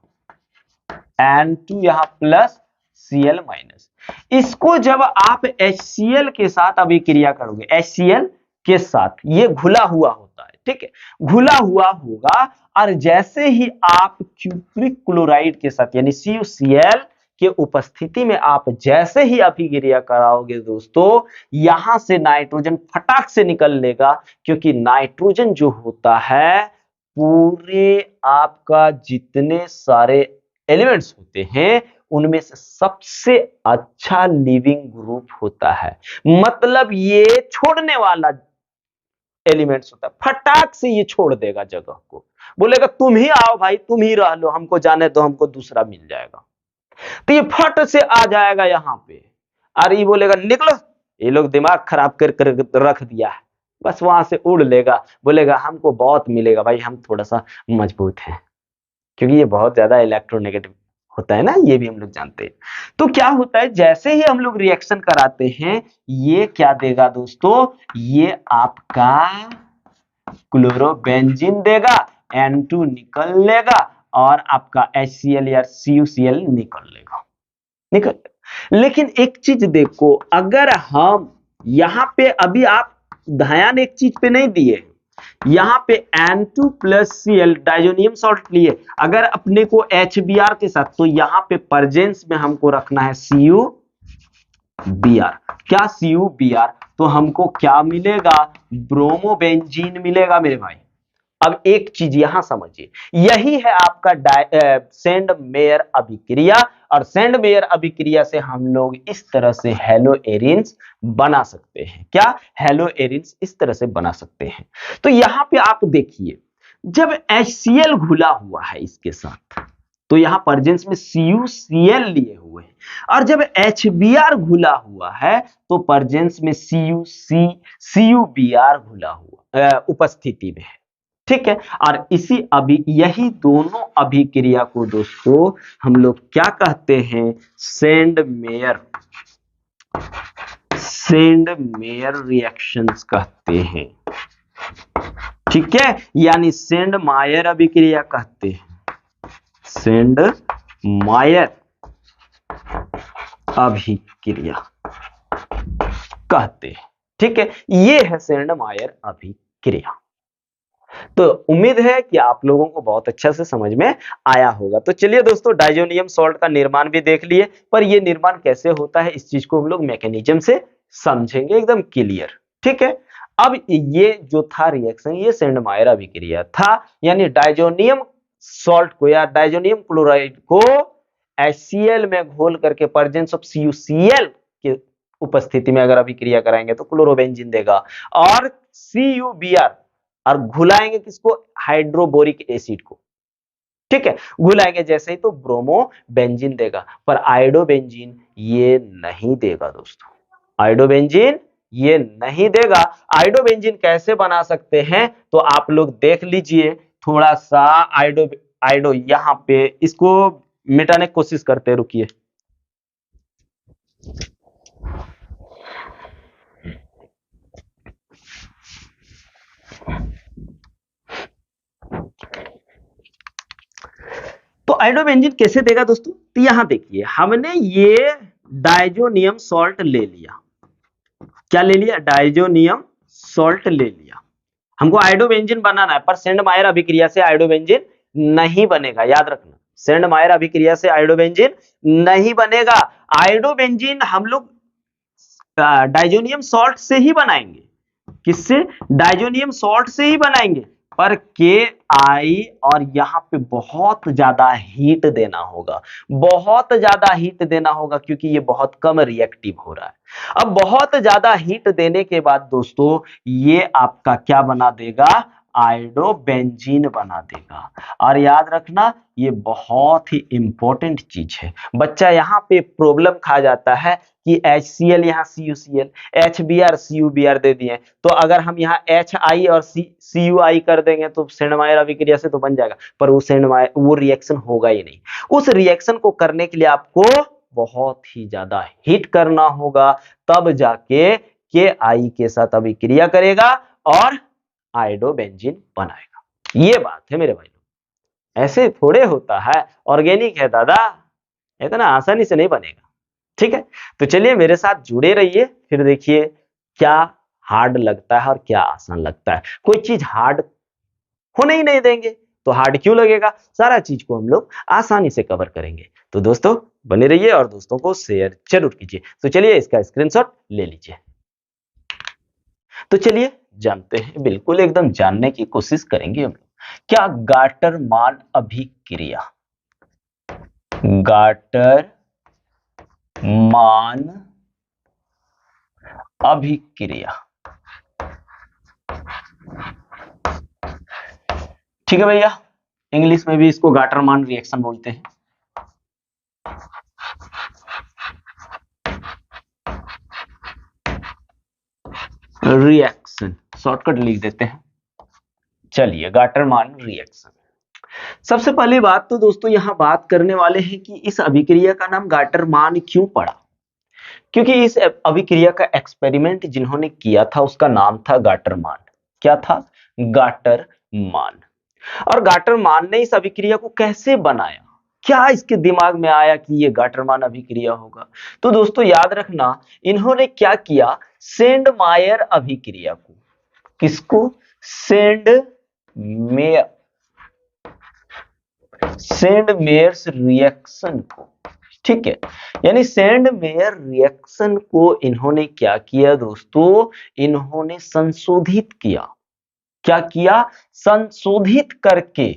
S1: N2 यहां प्लस Cl माइनस, इसको जब आप HCl के साथ अभिक्रिया करोगे, HCl के साथ, ये घुला हुआ होता है। ठीक है, घुला हुआ होगा, और जैसे ही आप क्यूप्रिक क्लोराइड के साथ यानी CuCl के उपस्थिति में आप जैसे ही अभिक्रिया कराओगे दोस्तों, यहां से नाइट्रोजन फटाक से निकल लेगा, क्योंकि नाइट्रोजन जो होता है पूरे आपका जितने सारे एलिमेंट्स होते हैं उनमें से सबसे अच्छा लिविंग ग्रुप होता है। मतलब ये छोड़ने वाला एलिमेंट्स होता है, फटाक से ये छोड़ देगा जगह को, बोलेगा तुम ही आओ भाई, तुम ही रह लो, हमको जाने दो, हमको दूसरा मिल जाएगा। तो ये फट से आ जाएगा यहाँ पे, और ये बोलेगा निकलो, ये लोग दिमाग खराब कर रख दिया है, बस वहां से उड़ लेगा, बोलेगा हमको बहुत मिलेगा भाई, हम थोड़ा सा मजबूत हैं, क्योंकि ये बहुत ज्यादा इलेक्ट्रोनेगेटिव होता है ना, ये भी हम लोग जानते हैं। तो क्या होता है, जैसे ही हम लोग रिएक्शन कराते हैं, ये क्या देगा दोस्तों? ये आपका क्लोरोबेंजीन देगा, N2 निकल लेगा, और आपका HCl या CuCl निकल। लेकिन एक चीज देखो, अगर हम यहां पे, अभी आप ध्यान एक चीज पे नहीं दिए, यहां पे N2 plus Cl diazonium salt लिए, अगर अपने को HBr के साथ, तो यहां पे प्रेजेंस में हमको रखना है CuBr। क्या CuBr? तो हमको क्या मिलेगा? ब्रोमोबेंजीन मिलेगा मेरे भाई। अब एक चीज यहां समझिए, यही है आपका सेंड मेयर अभिक्रिया, और सेंड मेयर अभिक्रिया से हम लोग इस तरह से हेलोएरिन्स बना सकते हैं। क्या? हेलोएरिन्स इस तरह से बना सकते हैं। तो यहां पे आप देखिए, जब HCl घुला हुआ है इसके साथ, तो यहां प्रेजेंस में CuCl लिए हुए हैं, और जब HBr घुला हुआ है तो प्रेजेंस में CuBr घुला हुआ उपस्थिति में है। ठीक है, और इसी यही दोनों अभिक्रिया को दोस्तों हम लोग क्या कहते हैं? सेंड मेयर रिएक्शंस कहते हैं। ठीक है, यानी सेंड मायर अभिक्रिया कहते हैं, सेंड मायर अभिक्रिया कहते हैं। ठीक है, ये है सेंड मायर अभिक्रिया। तो उम्मीद है कि आप लोगों को बहुत अच्छा से समझ में आया होगा। तो चलिए दोस्तों, डाइजोनियम सॉल्ट का निर्माण भी देख लिए, पर ये निर्माण कैसे होता है इस चीज को हम लोग मैकेनिज्म से समझेंगे एकदम क्लियर। ठीक है, अब ये जो था रिएक्शन, ये सेंड मायर अभिक्रिया था, यानी डाइजोनियम सॉल्ट को या डाइजोनियम क्लोराइड को HCl में घोल करके प्रेजेंस ऑफ CuCl के उपस्थिति में अगर अभिक्रिया कराएंगे तो क्लोरोबेंजीन देगा, और CuBr और घुलाएंगे किसको? हाइड्रोबोरिक एसिड को। ठीक है, घुलाएंगे जैसे ही तो ब्रोमोबेंजीन देगा, पर आयोडोबेंजीन ये नहीं देगा दोस्तों, आयोडोबेंजीन ये नहीं देगा। आयोडोबेंजीन कैसे बना सकते हैं तो आप लोग देख लीजिए थोड़ा सा। आयोडो यहां पे इसको मिटाने की कोशिश करते, रुकिए। तो आयोडोबेंजीन कैसे देगा दोस्तों? तो यहां देखिए, हमने ये डाइजोनियम सॉल्ट ले लिया। क्या ले लिया? डाइजोनियम सॉल्ट ले लिया। हमको आयोडोबेंजीन बनाना है, पर सेंड मायर अभिक्रिया से आयोडोबेंजीन नहीं बनेगा, याद रखना। सेंड मायर अभिक्रिया से आयोडोबेंजीन नहीं बनेगा। आयोडोबेंजीन हम लोग डाइजोनियम सॉल्ट से ही बनाएंगे। किससे? डाइजोनियम सॉल्ट से ही बनाएंगे, पर KI और यहां पे बहुत ज्यादा हीट देना होगा, बहुत ज्यादा हीट देना होगा, क्योंकि ये बहुत कम रिएक्टिव हो रहा है। अब बहुत ज्यादा हीट देने के बाद दोस्तों ये आपका क्या बना देगा? आयोडोबेंजीन बना देगा। और याद रखना, ये बहुत ही इंपॉर्टेंट चीज है। बच्चा यहाँ पे प्रॉब्लम खा जाता है कि HCl यहाँ CuCl, HBr CuBr दे दिए, तो अगर हम यहाँ HI और CUI कर देंगे तो सेंड मायर अभिक्रिया से तो बन जाएगा, पर वो रिएक्शन होगा ही नहीं। उस रिएक्शन को करने के लिए आपको बहुत ही ज्यादा हीट करना होगा, तब जाके KI के साथ अभिक्रिया करेगा और आयोडोबेंजीन बनाएगा। ये बात है मेरे भाई, ऐसे थोड़े होता है, ऑर्गेनिक है दादा, इतना आसानी से नहीं बनेगा। ठीक है, तो चलिए मेरे साथ जुड़े रहिए, फिर देखिए क्या हार्ड लगता है और क्या आसान लगता है। कोई चीज हार्ड होने ही नहीं देंगे तो हार्ड क्यों लगेगा? सारा चीज को हम लोग आसानी से कवर करेंगे। तो दोस्तों बने रहिए और दोस्तों को शेयर जरूर कीजिए। तो चलिए इसका स्क्रीनशॉट ले लीजिए। तो चलिए जानते हैं, बिल्कुल एकदम जानने की कोशिश करेंगे हम लोग, क्या गाटरमान अभिक्रिया, गाटरमान अभिक्रिया। ठीक है भैया, इंग्लिश में भी इसको गाटरमान रिएक्शन बोलते हैं। रिएक्शन शॉर्टकट लिख देते हैं। चलिए, गाटरमान रिएक्शन। सबसे पहली बात तो दोस्तों यहां बात करने वाले हैं कि इस अभिक्रिया का नाम गाटरमान क्यों पड़ा। क्योंकि इस अभिक्रिया का एक्सपेरिमेंट जिन्होंने किया था उसका नाम था गाटरमान। क्या था? गाटरमान। और गाटरमान ने इस अभिक्रिया को कैसे बनाया? क्या इसके दिमाग में आया कि ये गाटरमान अभिक्रिया होगा? तो दोस्तों याद रखना, इन्होंने क्या किया, सेंड मायर अभिक्रिया को, किसको? सेंड मेयर्स रिएक्शन को। ठीक है, यानी सेंड मेयर रिएक्शन को इन्होंने क्या किया दोस्तों? इन्होंने संशोधित किया। क्या किया? संशोधित करके,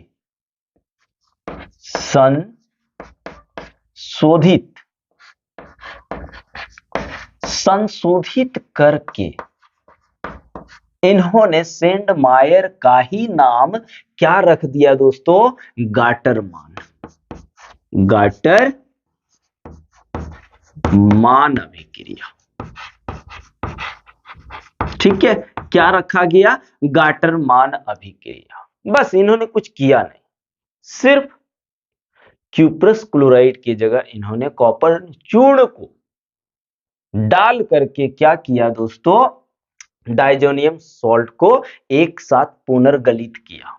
S1: संशोधित करके इन्होंने सेंडमायर का ही नाम क्या रख दिया दोस्तों? गाटरमान। गाटरमान अभिक्रिया। ठीक है, क्या रखा गया? गाटरमान अभिक्रिया। बस इन्होंने कुछ किया नहीं, सिर्फ क्यूप्रस क्लोराइड की जगह इन्होंने कॉपर चूर्ण को डाल करके क्या किया दोस्तों? डायजोनियम सॉल्ट को एक साथ पुनर्गलित किया।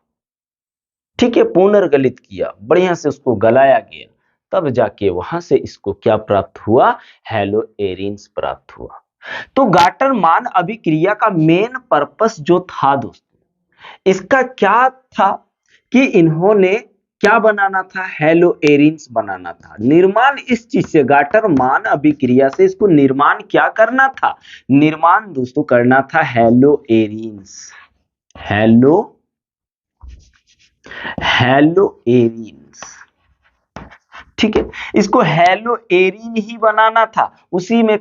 S1: ठीक है, पुनर्गलित किया, बढ़िया से उसको गलाया गया, तब जाके वहां से इसको क्या प्राप्त हुआ? हैलोएरिन्स प्राप्त हुआ। तो गाटरमान अभिक्रिया का मेन पर्पस जो था दोस्तों, इसका क्या था कि इन्होंने क्या बनाना था? हैलोएरिन्स बनाना था। निर्माण इस चीज से, गाटरमान अभिक्रिया से इसको निर्माण क्या करना था? निर्माण दोस्तों करना था हैलोएरिन्स। हैलोएरिन्स। ठीक है, इसको हैलोएरिन ही बनाना था। उसी में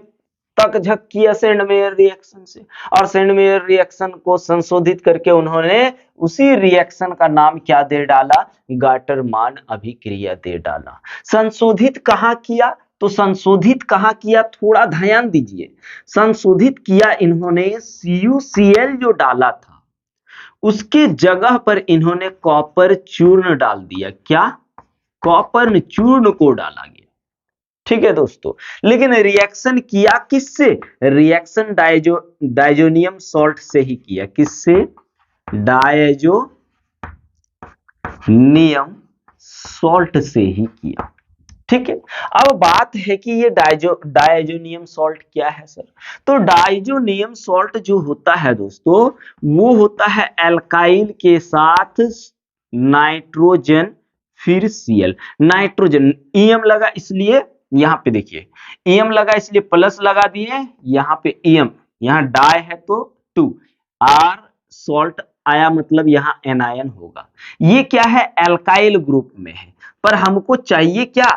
S1: तक झक किया सेंडमेयर रिएक्शन से, और सेंडमेयर रिएक्शन को संशोधित करके उन्होंने उसी रिएक्शन का नाम क्या दे डाला? गाटरमान अभिक्रिया दे डाला। संशोधित कहां किया? तो संशोधित कहां किया, थोड़ा ध्यान दीजिए। संशोधित किया इन्होंने CuCl जो डाला था उसके जगह पर इन्होंने कॉपर चूर्ण डाल दिया। क्या? कॉपर चूर्ण को डाला गया। ठीक है दोस्तों, लेकिन रिएक्शन किया किससे? रिएक्शन डायजोनियम सॉल्ट से ही किया। किससे? डायजोनियम सॉल्ट से ही किया। ठीक है, अब बात है कि ये डायजोनियम सॉल्ट क्या है सर? तो डायजोनियम सॉल्ट जो होता है दोस्तों, वो होता है एल्काइल के साथ नाइट्रोजन, फिर Cl। नाइट्रोजन ईएम लगा, इसलिए यहां पे देखिए ईएम लगा इसलिए प्लस लगा दिए, यहां पे ईएम, यहां डाई है तो 2, R सॉल्ट आया मतलब यहां एनायन होगा। ये क्या है? एल्काइल ग्रुप में है, पर हमको चाहिए क्या?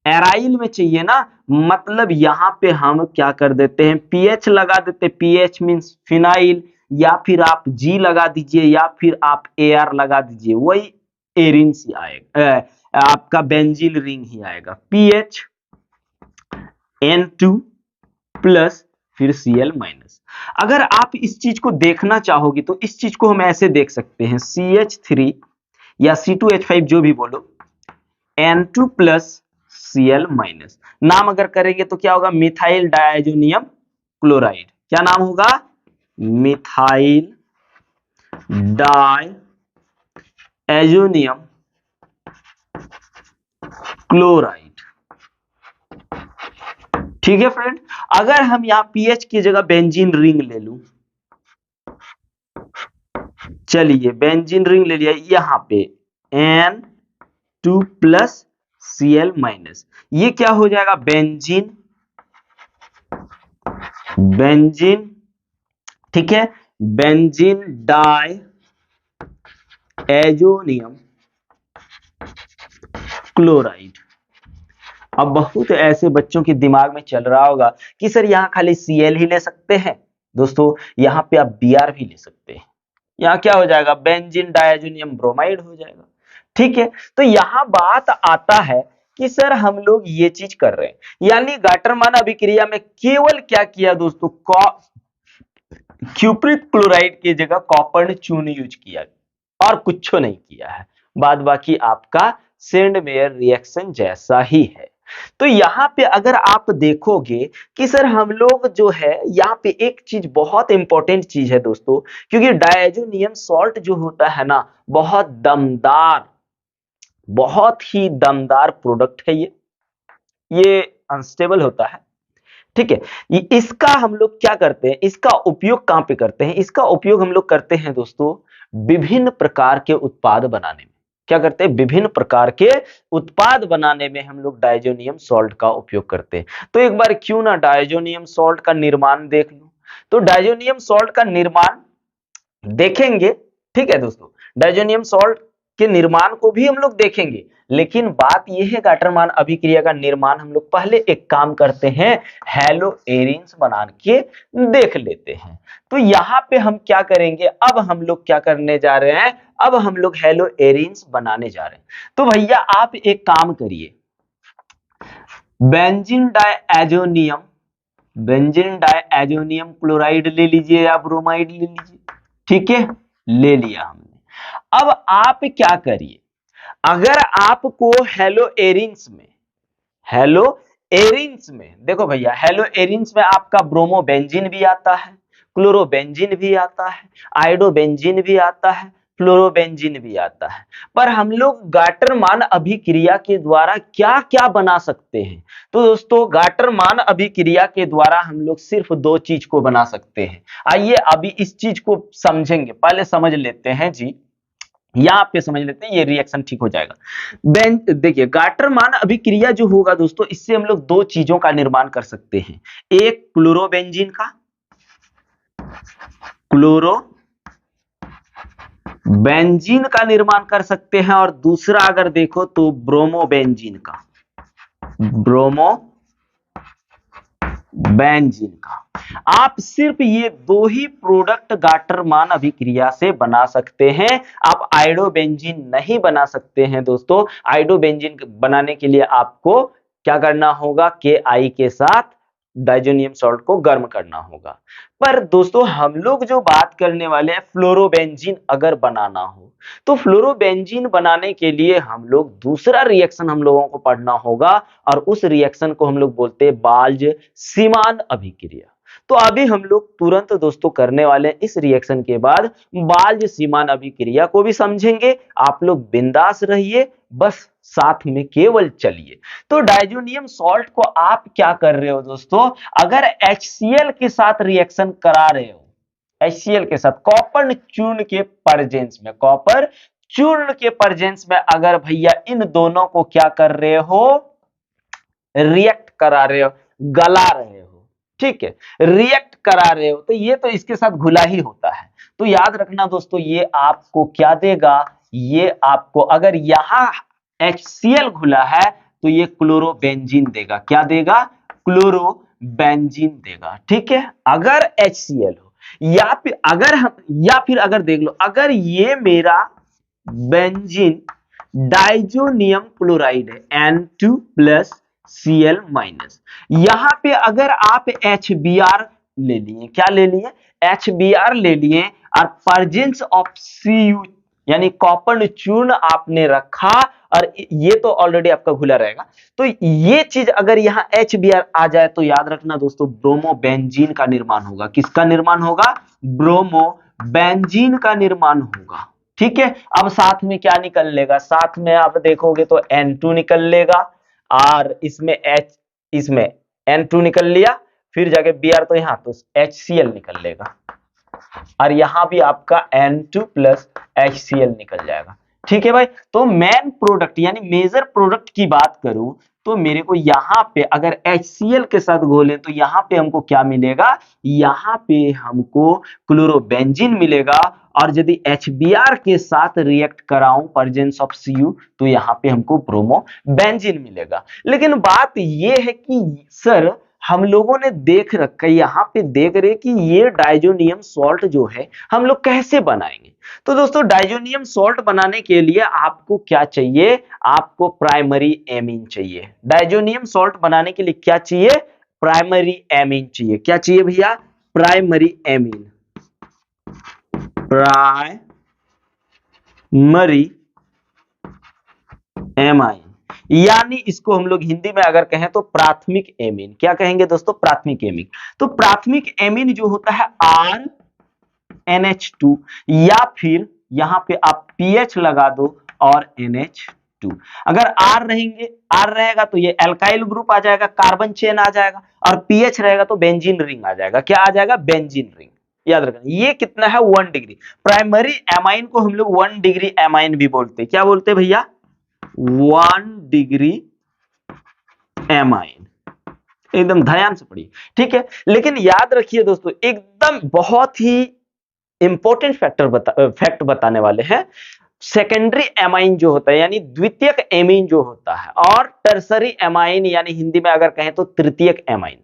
S1: एराइल में चाहिए ना, मतलब यहां पे हम क्या कर देते हैं? पीएच लगा देते। पीएच मींस फिनाइल, या फिर आप जी लगा दीजिए, या फिर आप एआर लगा दीजिए, वही एरिन्स ही आएगा, आपका बेंजीन रिंग ही आएगा। पीएच N2 प्लस फिर Cl माइनस। अगर आप इस चीज को देखना चाहोगे तो इस चीज को हम ऐसे देख सकते हैं, CH3 या C2H5 जो भी बोलो, N2 प्लस Cl माइनस। नाम अगर करेंगे तो क्या होगा? Methyl diazonium chloride. क्या नाम होगा? Methyl diazonium chloride. ठीक है फ्रेंड, अगर हम यहां पीएच की जगह बेंजीन रिंग ले लूं, चलिए बेंजीन रिंग ले लिया, यहां पे N2 प्लस Cl माइनस, ये क्या हो जाएगा? बेंजीन, ठीक है, बेंजीन डाई एजोनियम क्लोराइड। अब बहुत ऐसे बच्चों के दिमाग में चल रहा होगा कि सर यहां खाली Cl ही ले सकते हैं। दोस्तों यहां पे आप Br भी ले सकते हैं, यहां क्या हो जाएगा? बेंजीन डायजोनियम ब्रोमाइड हो जाएगा। ठीक है, तो यहां बात आता है कि सर हम लोग ये चीज कर रहे हैं, यानी गाटरमान अभिक्रिया में केवल क्या किया दोस्तों? क्यूप्रिक क्लोराइड की जगह कॉपर चूर्ण यूज किया और कुछ नहीं किया है। बाद बाकी आपका सेंडमेयर रिएक्शन जैसा ही है। तो यहां पे अगर आप देखोगे कि सर हम लोग जो है यहां पे एक चीज बहुत इंपॉर्टेंट चीज है दोस्तों, क्योंकि डायजोनियम सॉल्ट जो होता है ना, बहुत दमदार, बहुत ही दमदार प्रोडक्ट है ये अनस्टेबल होता है। ठीक है, इसका हम लोग क्या करते हैं? इसका उपयोग कहां पे करते हैं? इसका उपयोग हम लोग करते हैं दोस्तों विभिन्न प्रकार के उत्पाद बनाने में। क्या करते हैं? विभिन्न प्रकार के उत्पाद बनाने में हम लोग डायजोनियम सॉल्ट का उपयोग करते हैं। तो एक बार क्यों ना डायजोनियम सॉल्ट का निर्माण देख लो। तो डायजोनियम सॉल्ट का निर्माण देखेंगे। ठीक है दोस्तों, डाइजोनियम सॉल्ट के निर्माण को भी हम लोग देखेंगे, लेकिन बात यह है गाटरमान अभिक्रिया का निर्माण हम लोग पहले एक काम करते हैं, हैलो एरिन्स बना के देख लेते हैं। तो यहाँ पे हम क्या करेंगे, अब हम लोग क्या करने जा रहे हैं, अब हम लोग हैलो एरिन्स बनाने जा रहे हैं। तो भैया आप एक काम करिए, benzene diazonium, benzene diazonium chloride ले लीजिए या ब्रोमाइड ले लीजिए। ठीक है, ले लिया हमने। अब आप क्या करिए, अगर आपको हेलो एरिन्स में, हेलो एरिन्स में देखो भैया, हेलो एरिन्स में आपका ब्रोमोबेंजीन भी आता है, क्लोरोबेंजीन भी आता है, आयोडोबेंजीन भी आता है, फ्लोरोबेंजीन भी आता है। पर हम लोग गाटरमान अभिक्रिया के द्वारा क्या क्या बना सकते हैं? तो दोस्तों गाटरमान अभिक्रिया के द्वारा हम लोग सिर्फ दो चीज को बना सकते हैं। आइए अभी इस चीज को समझेंगे, पहले समझ लेते हैं जी, यहां पे समझ लेते हैं, ये रिएक्शन ठीक हो जाएगा। देखिए गाटरमान अभिक्रिया जो होगा दोस्तों, इससे हम लोग दो चीजों का निर्माण कर सकते हैं, एक क्लोरोबेंजीन का, क्लोरोबेंजीन का निर्माण कर सकते हैं, और दूसरा अगर देखो तो ब्रोमोबेंजीन का, ब्रोमोबेंजीन का। आप सिर्फ ये दो ही प्रोडक्ट गाटरमान अभिक्रिया से बना सकते हैं। आप आयोडोबेंजीन नहीं बना सकते हैं दोस्तों। आयोडोबेंजीन बनाने के लिए आपको क्या करना होगा, KI के साथ डाइजोनियम सॉल्ट को गर्म करना होगा। पर दोस्तों हम लोग जो बात करने वाले हैं, फ्लोरोबेंजीन अगर बनाना हो, तो फ्लोरोबेंजीन बनाने के लिए हम लोग दूसरा रिएक्शन हम लोगों को पढ़ना होगा, और उस रिएक्शन को हम लोग बोलते हैं बाल्ज-सीमान अभिक्रिया। तो अभी हम लोग तुरंत दोस्तों करने वाले हैं, इस रिएक्शन के बाद बाल्ज-सीमान अभिक्रिया को भी समझेंगे। आप लोग बिंदास रहिए, बस साथ में केवल चलिए। तो डाइजोनियम सॉल्ट को आप क्या कर रहे हो दोस्तों, अगर HCl के साथ रिएक्शन करा रहे हो, HCl के साथ कॉपर चूर्ण के प्रेजेंस में, कॉपर चूर्ण के प्रेजेंस में अगर भैया इन दोनों को क्या कर रहे हो, रिएक्ट करा रहे हो, गला रहे हो, ठीक है, रिएक्ट करा रहे हो, तो ये तो इसके साथ घुला ही होता है। तो याद रखना दोस्तों, ये आपको क्या देगा, ये आपको अगर यहां HCl घुला है तो ये क्लोरोबेंजीन देगा। क्या देगा, क्लोरोबेंजीन देगा। ठीक है, अगर HCl हो, या फिर अगर देख लो, अगर ये मेरा बेंजीन डाइजोनियम क्लोराइड है, N2+Cl-, यहां पे अगर आप HBr ले लिए, क्या ले लिए, HBr ले लिए, और प्रेजेंस ऑफ Cu यानी कॉपर चूर्ण आपने रखा, और ये तो ऑलरेडी आपका घुला रहेगा, तो ये चीज अगर यहां HBr आ जाए तो याद रखना दोस्तों, ब्रोमोबेंजीन का निर्माण होगा। किसका निर्माण होगा, ब्रोमोबेंजीन का निर्माण होगा। ठीक है, अब साथ में क्या निकल लेगा, साथ में आप देखोगे तो N2 निकल लेगा, और इसमें N2 निकल लिया, फिर जाके Br, तो यहां तो HCl निकल लेगा, और यहां भी आपका N2+HCl निकल जाएगा। ठीक है भाई, तो मेन प्रोडक्ट यानी मेजर प्रोडक्ट की बात करूं तो मेरे को यहां पे अगर HCl के साथ घोलें तो यहां पे हमको क्या मिलेगा, यहां पे हमको क्लोरोबेंजीन मिलेगा, और यदि HBr के साथ रिएक्ट कराऊं प्रेजेंस ऑफ Cu, तो यहां पे हमको ब्रोमोबेंजीन मिलेगा। लेकिन बात ये है कि सर हम लोगों ने देख रखा है, यहां पे देख रहे कि ये डाइजोनियम सॉल्ट जो है हम लोग कैसे बनाएंगे। तो दोस्तों डाइजोनियम सॉल्ट बनाने के लिए आपको क्या चाहिए, आपको प्राइमरी एमीन चाहिए। डाइजोनियम सॉल्ट बनाने के लिए क्या चाहिए, प्राइमरी एमीन चाहिए। क्या चाहिए भैया, प्राइमरी एमीन, प्राइमरी एमाइन, यानी इसको हम लोग हिंदी में अगर कहें तो प्राथमिक एमीन। क्या कहेंगे दोस्तों, प्राथमिक एमीन। तो प्राथमिक एमीन जो होता है RNH2, या फिर यहां पे आप PH लगा दो और NH2। अगर R रहेगा तो ये एल्काइल ग्रुप आ जाएगा, कार्बन चेन आ जाएगा, और PH रहेगा तो बेंजीन रिंग आ जाएगा। क्या आ जाएगा, बेंजीन रिंग। याद रखना ये कितना है, 1 डिग्री। प्राइमरी एमाइन को हम लोग 1 डिग्री एमाइन भी बोलते हैं। क्या बोलते हैं भैया, 1 डिग्री एमाइन। एकदम ध्यान से पढ़िए, ठीक है। लेकिन याद रखिए दोस्तों, एकदम बहुत ही इंपॉर्टेंट फैक्ट बताने वाले हैं। सेकेंडरी एमाइन जो होता है यानी द्वितीयक एमीन जो होता है, और टर्सरी एमाइन यानी हिंदी में अगर कहें तो तृतीयक एमाइन,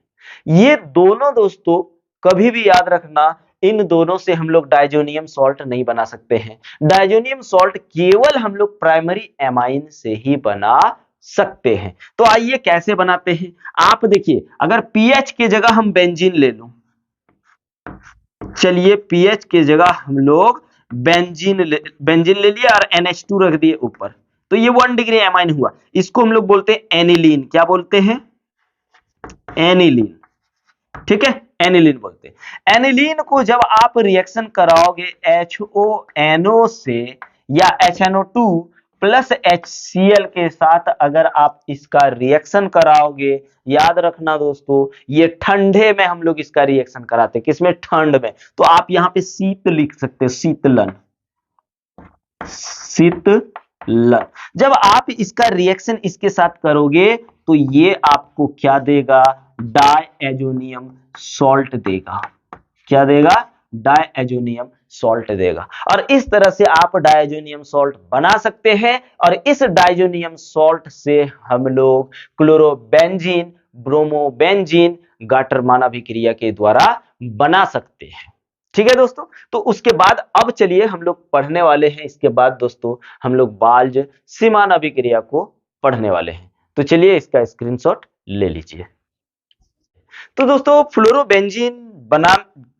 S1: ये दोनों दोस्तों कभी भी याद रखना, इन दोनों से हम लोग डायजोनियम सॉल्ट नहीं बना सकते हैं। डायजोनियम सॉल्ट केवल हम लोग प्राइमरी एमाइन से ही बना सकते हैं। तो आइए कैसे बनाते हैं। आप देखिए, अगर पीएच की जगह हम बेंजीन ले लो, चलिए पीएच की जगह हम लोग बेंजीन ले लिया और NH2 रख दिए ऊपर, तो ये 1 डिग्री एमाइन हुआ। इसको हम लोग बोलते हैं एनिलीन। क्या बोलते हैं? एनिलीन। ठीक है, एनिलीन बोलते हैं। एनिलीन को जब आप रिएक्शन कराओगे HONO से या HNO2 प्लस HCl के साथ, अगर आप इसका रिएक्शन कराओगे, याद रखना दोस्तों, ये ठंडे में हम लोग इसका रिएक्शन कराते हैं। किसमें? ठंड में। तो आप यहां पे शीत लिख सकते हैं, शीतलन, शीतलन। जब आप इसका रिएक्शन इसके साथ करोगे तो ये आपको क्या देगा? डायएजोनियम सॉल्ट देगा। क्या देगा? डायएजोनियम सॉल्ट देगा। और इस तरह से आप डायएजोनियम सॉल्ट बना सकते हैं, और इस डायएजोनियम सॉल्ट से हम लोग क्लोरोबेंजीन, ब्रोमोबेंजीन गाटरमान अभिक्रिया के द्वारा बना सकते हैं। ठीक है दोस्तों, तो उसके बाद अब चलिए हम लोग पढ़ने वाले हैं, इसके बाद दोस्तों हम लोग बाल्ज सीमान अभिक्रिया को पढ़ने वाले हैं। तो चलिए इसका स्क्रीनशॉट ले लीजिए। तो दोस्तों फ्लोरोबेंजीन बना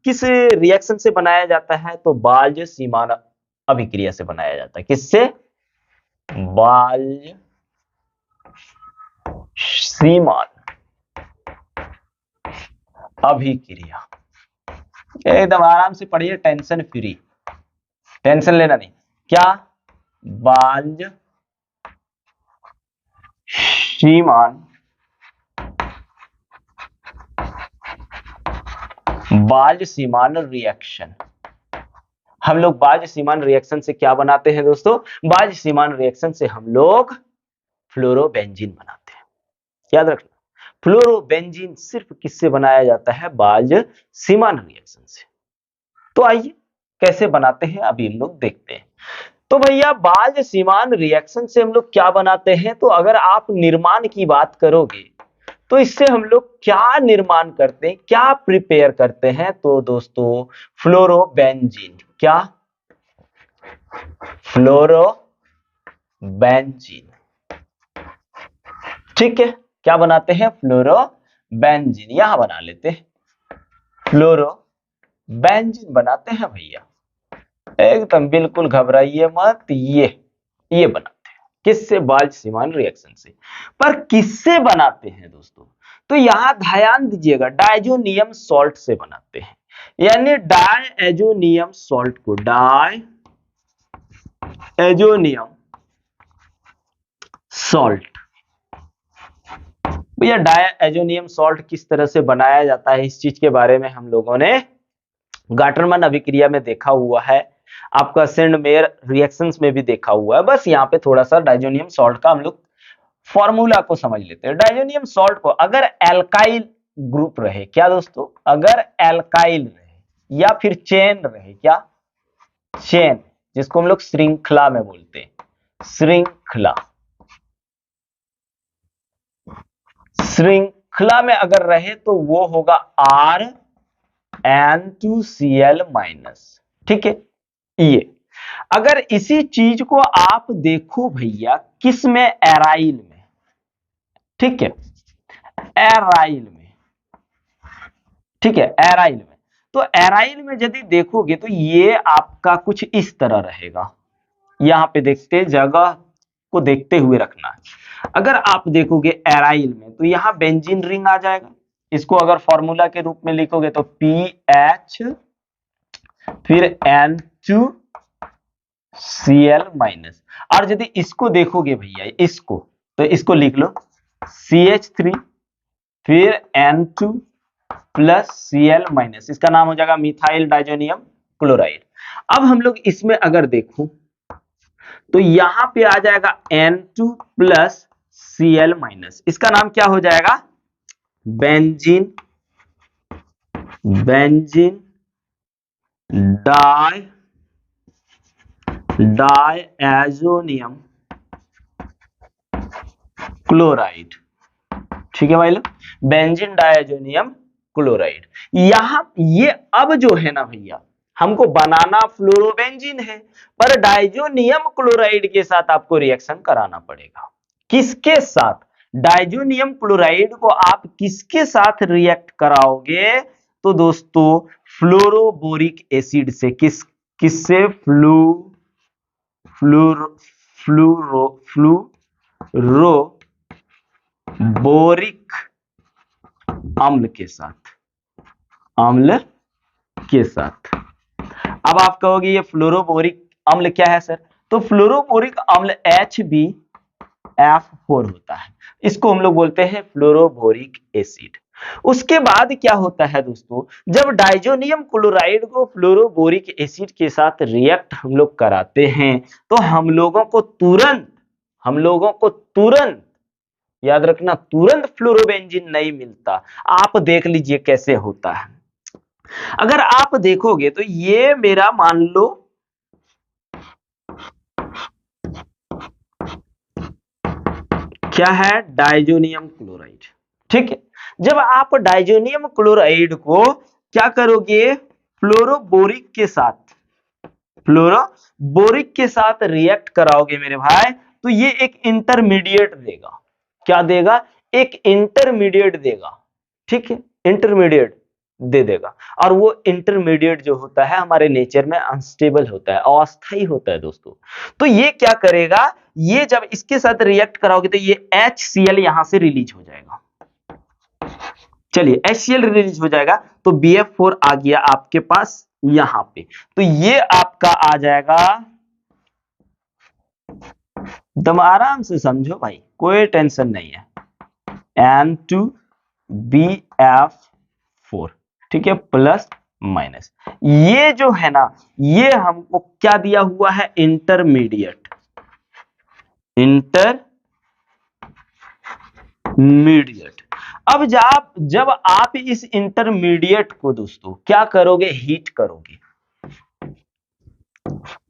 S1: किस रिएक्शन से बनाया जाता है? तो बाल्ज सीमान अभिक्रिया से बनाया जाता है। किससे? बाल्ज सीमान अभिक्रिया। एकदम आराम से पढ़िए, टेंशन फ्री, टेंशन लेना नहीं। क्या? बाल्ज सीमान, बाल्ज सीमान रिएक्शन। हम लोग बाल्ज सीमान रिएक्शन से क्या बनाते हैं दोस्तों? बाल्ज सीमान रिएक्शन से हम लोग फ्लोरोबेंजीन बनाते हैं। याद रखना, फ्लोरोबेंजीन सिर्फ किससे बनाया जाता है? बाल्ज सीमान रिएक्शन से। तो आइए कैसे बनाते हैं अभी हम लोग देखते हैं। तो भैया बाल्ज सीमान रिएक्शन से हम लोग क्या बनाते हैं? तो अगर आप निर्माण की बात करोगे तो इससे हम लोग क्या निर्माण करते हैं, क्या प्रिपेयर करते हैं? तो दोस्तों फ्लोरोबेंजीन। क्या? फ्लोरोबेंजीन। ठीक है, क्या बनाते हैं? फ्लोरोबेंजीन। यहां बना लेते हैं, फ्लोरोबेंजीन बनाते हैं भैया। एकदम बिल्कुल घबराइए मत, ये बनाते हैं। किससे? बाल्ज सीमान रिएक्शन से। पर किससे बनाते हैं दोस्तों? तो यहां ध्यान दीजिएगा, डायजोनियम सॉल्ट से बनाते हैं। यानी डायएजोनियम सॉल्ट को, डायएजोनियम सॉल्ट। भैया डायएजोनियम सॉल्ट किस तरह से बनाया जाता है, इस चीज के बारे में हम लोगों ने गाटरमान अभिक्रिया में देखा हुआ है, आपका सेंड मेयर रिएक्शंस में भी देखा हुआ है। बस यहाँ पे थोड़ा सा डायजोनियम सॉल्ट का हम लोग फॉर्मूला को समझ लेते हैं। डायजोनियम सॉल्ट को अगर एल्काइल ग्रुप रहे, क्या दोस्तों? अगर एल्काइल रहे या फिर चेन रहे, क्या? चेन, जिसको हम लोग श्रृंखला में बोलते हैं, श्रृंखला, श्रृंखला में अगर रहे तो वो होगा RN2Cl-। ठीक है, ये अगर इसी चीज को आप देखो भैया किस में? एराइल में। ठीक है, एराइल में। ठीक है, एराइल में। तो एराइल में यदि देखोगे तो ये आपका कुछ इस तरह रहेगा। यहां पे देखते, जगह को देखते हुए रखना है। अगर आप देखोगे एराइल में तो यहां बेंजीन रिंग आ जाएगा। इसको अगर फॉर्मूला के रूप में लिखोगे तो PH फिर N2Cl-। और यदि इसको देखोगे भैया, इसको, तो इसको लिख लो CH3 फिर N2 प्लस Cl-। इसका नाम हो जाएगा मिथाइल डाइजोनियम क्लोराइड। अब हम लोग इसमें अगर देखो तो यहां पे आ जाएगा N2 प्लस Cl-। इसका नाम क्या हो जाएगा? Benzene, benzene diazonium chloride. ठीक है भाई लोग, बेंजीन डायजोनियम क्लोराइड। यहां ये अब जो है ना भैया, हमको बनाना फ्लोरोबेंजीन है, पर डायजोनियम क्लोराइड के साथ आपको रिएक्शन कराना पड़ेगा। किसके साथ? डायजोनियम क्लोराइड को आप किसके साथ रिएक्ट कराओगे? तो दोस्तों फ्लोरोबोरिक एसिड से। किससे? फ्लोरोबोरिक अम्ल के साथ। अम्ल के साथ। अब आप कहोगे ये फ्लोरोबोरिक अम्ल क्या है सर? तो फ्लोरोबोरिक अम्ल HbF4 होता है, इसको हम लोग बोलते हैं फ्लोरोबोरिक एसिड। उसके बाद क्या होता है दोस्तों, जब डाइजोनियम क्लोराइड को फ्लोरोबोरिक एसिड के साथ रिएक्ट हम लोग कराते हैं, तो हम लोगों को तुरंत याद रखना, तुरंत फ्लोरोबेंजीन नहीं मिलता। आप देख लीजिए कैसे होता है। अगर आप देखोगे तो ये मेरा मान लो क्या है, डाइजोनियम क्लोराइड। ठीक है, जब आप डाइजोनियम क्लोराइड को क्या करोगे, फ्लोरोबोरिक के साथ रिएक्ट कराओगे मेरे भाई, तो ये एक इंटरमीडिएट देगा। क्या देगा? एक इंटरमीडिएट देगा। ठीक है, इंटरमीडिएट दे देगा। और वो इंटरमीडिएट जो होता है हमारे नेचर में अनस्टेबल होता है, अस्थायी होता है दोस्तों। तो ये क्या करेगा, ये जब इसके साथ रिएक्ट कराओगे तो ये HCl यहां से रिलीज हो जाएगा। चलिए HCl रिलीज हो जाएगा तो BF4 आ गया आपके पास यहां पे, तो ये आपका आ जाएगा। एकदम आराम से समझो भाई, कोई टेंशन नहीं है। N2BF4, ठीक है, प्लस माइनस। ये जो है ना, ये हमको क्या दिया हुआ है, इंटरमीडिएट। अब जब आप इस इंटरमीडिएट को दोस्तों क्या करोगे, हीट करोगे।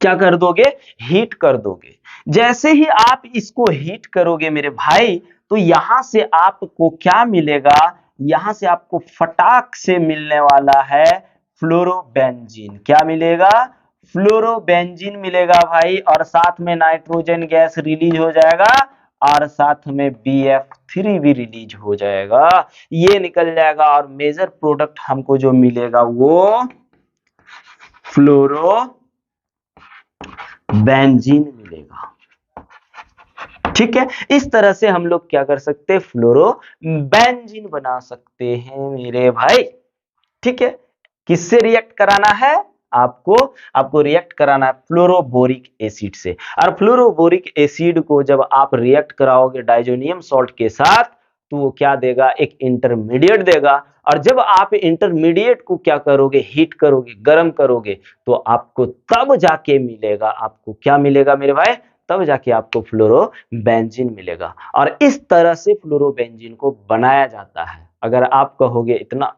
S1: क्या कर दोगे? हीट कर दोगे। जैसे ही आप इसको हीट करोगे मेरे भाई, तो यहां से आपको क्या मिलेगा, यहां से आपको फटाक से मिलने वाला है फ्लोरोबेंजीन। क्या मिलेगा? फ्लोरोबेंजीन मिलेगा भाई, और साथ में नाइट्रोजन गैस रिलीज हो जाएगा, और साथ में BF3 भी रिलीज हो जाएगा। ये निकल जाएगा, और मेजर प्रोडक्ट हमको जो मिलेगा वो फ्लोरो बेंजीन मिलेगा। ठीक है, इस तरह से हम लोग क्या कर सकते हैं, फ्लोरो बेंजीन बना सकते हैं मेरे भाई। ठीक है, किससे रिएक्ट कराना है आपको रिएक्ट कराना है फ्लोरोबोरिक एसिड से। और फ्लोरोबोरिक एसिड को जब आप रिएक्ट कराओगे डाइजोनियम सॉल्ट के साथ, तो वो क्या देगा, एक इंटरमीडिएट देगा। और जब आप इंटरमीडिएट को क्या करोगे, हीट करोगे, गर्म करोगे, तो आपको तब जाके मिलेगा, आपको क्या मिलेगा मेरे भाई, तब जाके आपको फ्लोरोबेंजीन मिलेगा। और इस तरह से फ्लोरोबेंजीन को बनाया जाता है। अगर आप कहोगे इतना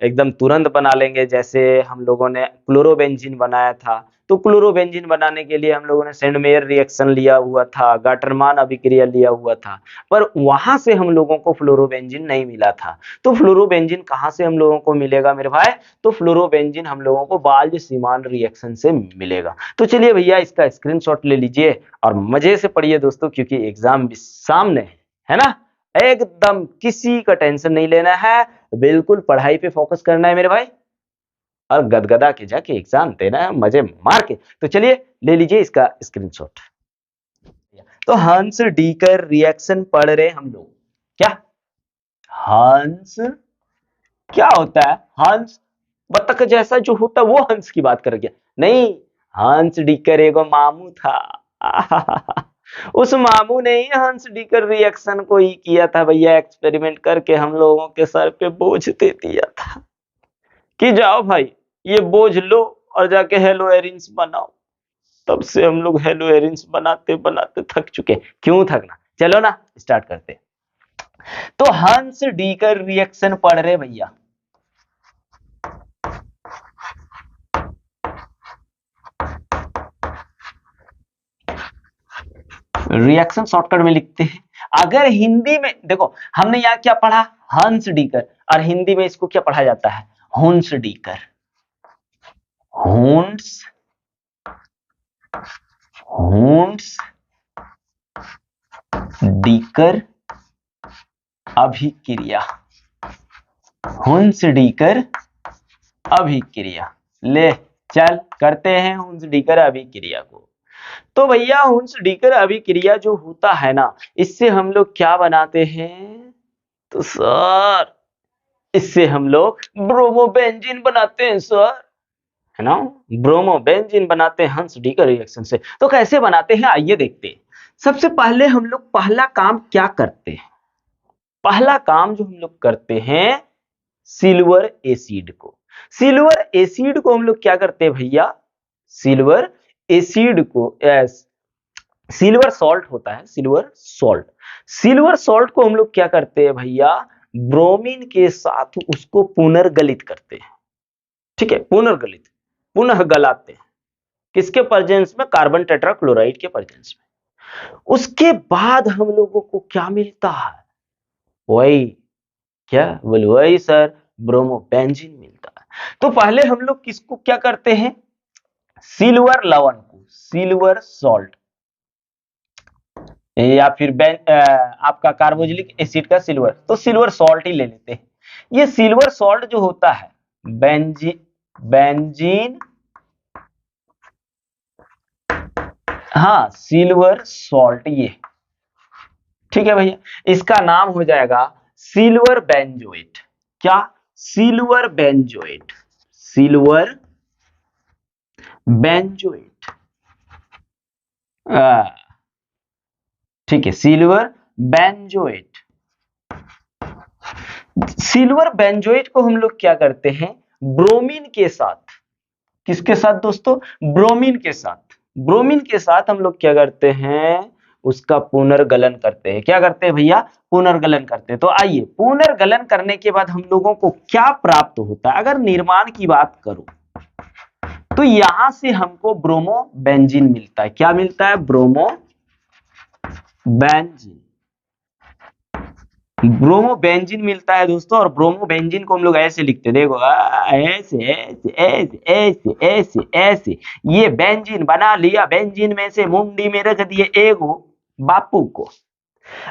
S1: एकदम तुरंत बना लेंगे, जैसे हम लोगों ने क्लोरोबेंजीन बनाया था, तो क्लोरोबेंजीन बनाने के लिए हम लोगों ने सेंड मेयर रिएक्शन लिया हुआ था, गाटरमान अभिक्रिया लिया हुआ था, पर वहां से हम लोगों को फ्लोरोबेंजीन नहीं मिला था। तो फ्लोरोबेंजीन कहां से हम लोगों को मिलेगा मेरे भाई, तो फ्लोरोबेंजीन हम लोगों को बाल्ज सीमान रिएक्शन से मिलेगा। तो चलिए भैया इसका स्क्रीनशॉट ले लीजिए और मजे से पढ़िए दोस्तों, क्योंकि एग्जाम भी सामने है ना। एकदम किसी का टेंशन नहीं लेना है, बिल्कुल पढ़ाई पे फोकस करना है मेरे भाई, और गदगदा के जाके एग्जाम देना है मजे मार के। तो चलिए ले लीजिए इसका स्क्रीनशॉट। तो हंस डीकर रिएक्शन पढ़ रहे हम लोग। क्या हंस क्या होता है? हंस बतख जैसा जो होता है वो हंस की बात कर गया नहीं। हंस डीकर एगो मामू था। उस मामू ने ही हंस डीकर रिएक्शन को ही किया था भैया, एक्सपेरिमेंट करके हम लोगों के सर पे बोझ दे दिया था कि जाओ भाई ये बोझ लो और जाके हेलो एरिन्स बनाओ। तब से हम लोग हेलो एरिन्स बनाते बनाते थक चुके। क्यों थकना, चलो ना स्टार्ट करते। तो हंस डीकर रिएक्शन पढ़ रहे भैया। रिएक्शन शॉर्टकट में लिखते हैं। अगर हिंदी में देखो, हमने यहाँ क्या पढ़ा, हंस डीकर, और हिंदी में इसको क्या पढ़ा जाता है, हुंस डीकर। हुंस हुंस डीकर अभिक्रिया, हुंस डीकर अभिक्रिया। ले चल करते हैं हुंस डीकर अभिक्रिया को। तो भैया हुंस डीकर अभिक्रिया जो होता है ना, इससे हम लोग क्या बनाते हैं, तो सर इससे हम लोग ब्रोमोबेंजीन बनाते हैं सर, है ना, ब्रोमोबेंजीन बनाते हैं हंस डीकर रिएक्शन से। तो कैसे बनाते हैं आइए देखते हैं। सबसे पहले हम लोग पहला काम क्या करते हैं, पहला काम जो हम लोग करते हैं, सिल्वर एसिड को, सिल्वर एसिड को हम लोग क्या करते हैं भैया, सिल्वर एसिड को, सिल्वर सॉल्ट होता है, सिल्वर सॉल्ट, सिल्वर सॉल्ट को हम लोग क्या करते हैं भैया, ब्रोमीन के साथ उसको पुनर्गलित करते हैं। ठीक है, पुनर्गलित, पुनः गलाते हैं, किसके प्रेजेंस में, कार्बन टेट्राक्लोराइड के प्रेजेंस में। उसके बाद हम लोगों को क्या मिलता है, वही क्या बोल, वही सर ब्रोमोबेंजीन मिलता है। तो पहले हम लोग किसको क्या करते हैं, सिल्वर लवण को, सिल्वर सॉल्ट, या फिर आपका कार्बोक्सिलिक एसिड का सिल्वर, तो सिल्वर सॉल्ट ही ले लेते हैं। ये सिल्वर सॉल्ट जो होता है, बेंजीन, हाँ सिल्वर सॉल्ट ये, ठीक है भैया, इसका नाम हो जाएगा सिल्वर बेंजोएट। क्या, सिल्वर बेंजोएट, सिल्वर बेंजोएट, ठीक है, सिल्वर बेंजोएट। सिल्वर बेंजोएट को हम लोग क्या करते हैं, ब्रोमीन के साथ, किसके साथ दोस्तों, ब्रोमीन के साथ, ब्रोमीन के साथ हम लोग क्या करते हैं, उसका पुनर्गलन करते हैं। क्या करते हैं भैया, पुनर्गलन करते हैं। तो आइए, पुनर्गलन करने के बाद हम लोगों को क्या प्राप्त होता है, अगर निर्माण की बात करूं तो यहां से हमको ब्रोमोबेंजीन मिलता है। क्या मिलता है, ब्रोमोबेंजीन, ब्रोमोबेंजीन मिलता है दोस्तों। और ब्रोमोबेंजीन को हम लोग ऐसे लिखते हैं, देखो ऐसे ऐसे ऐसे ऐसे ऐसे ऐसे, ये बेंजीन बना लिया, बेंजीन में से मुंडी में रख दिए एगो बापू को।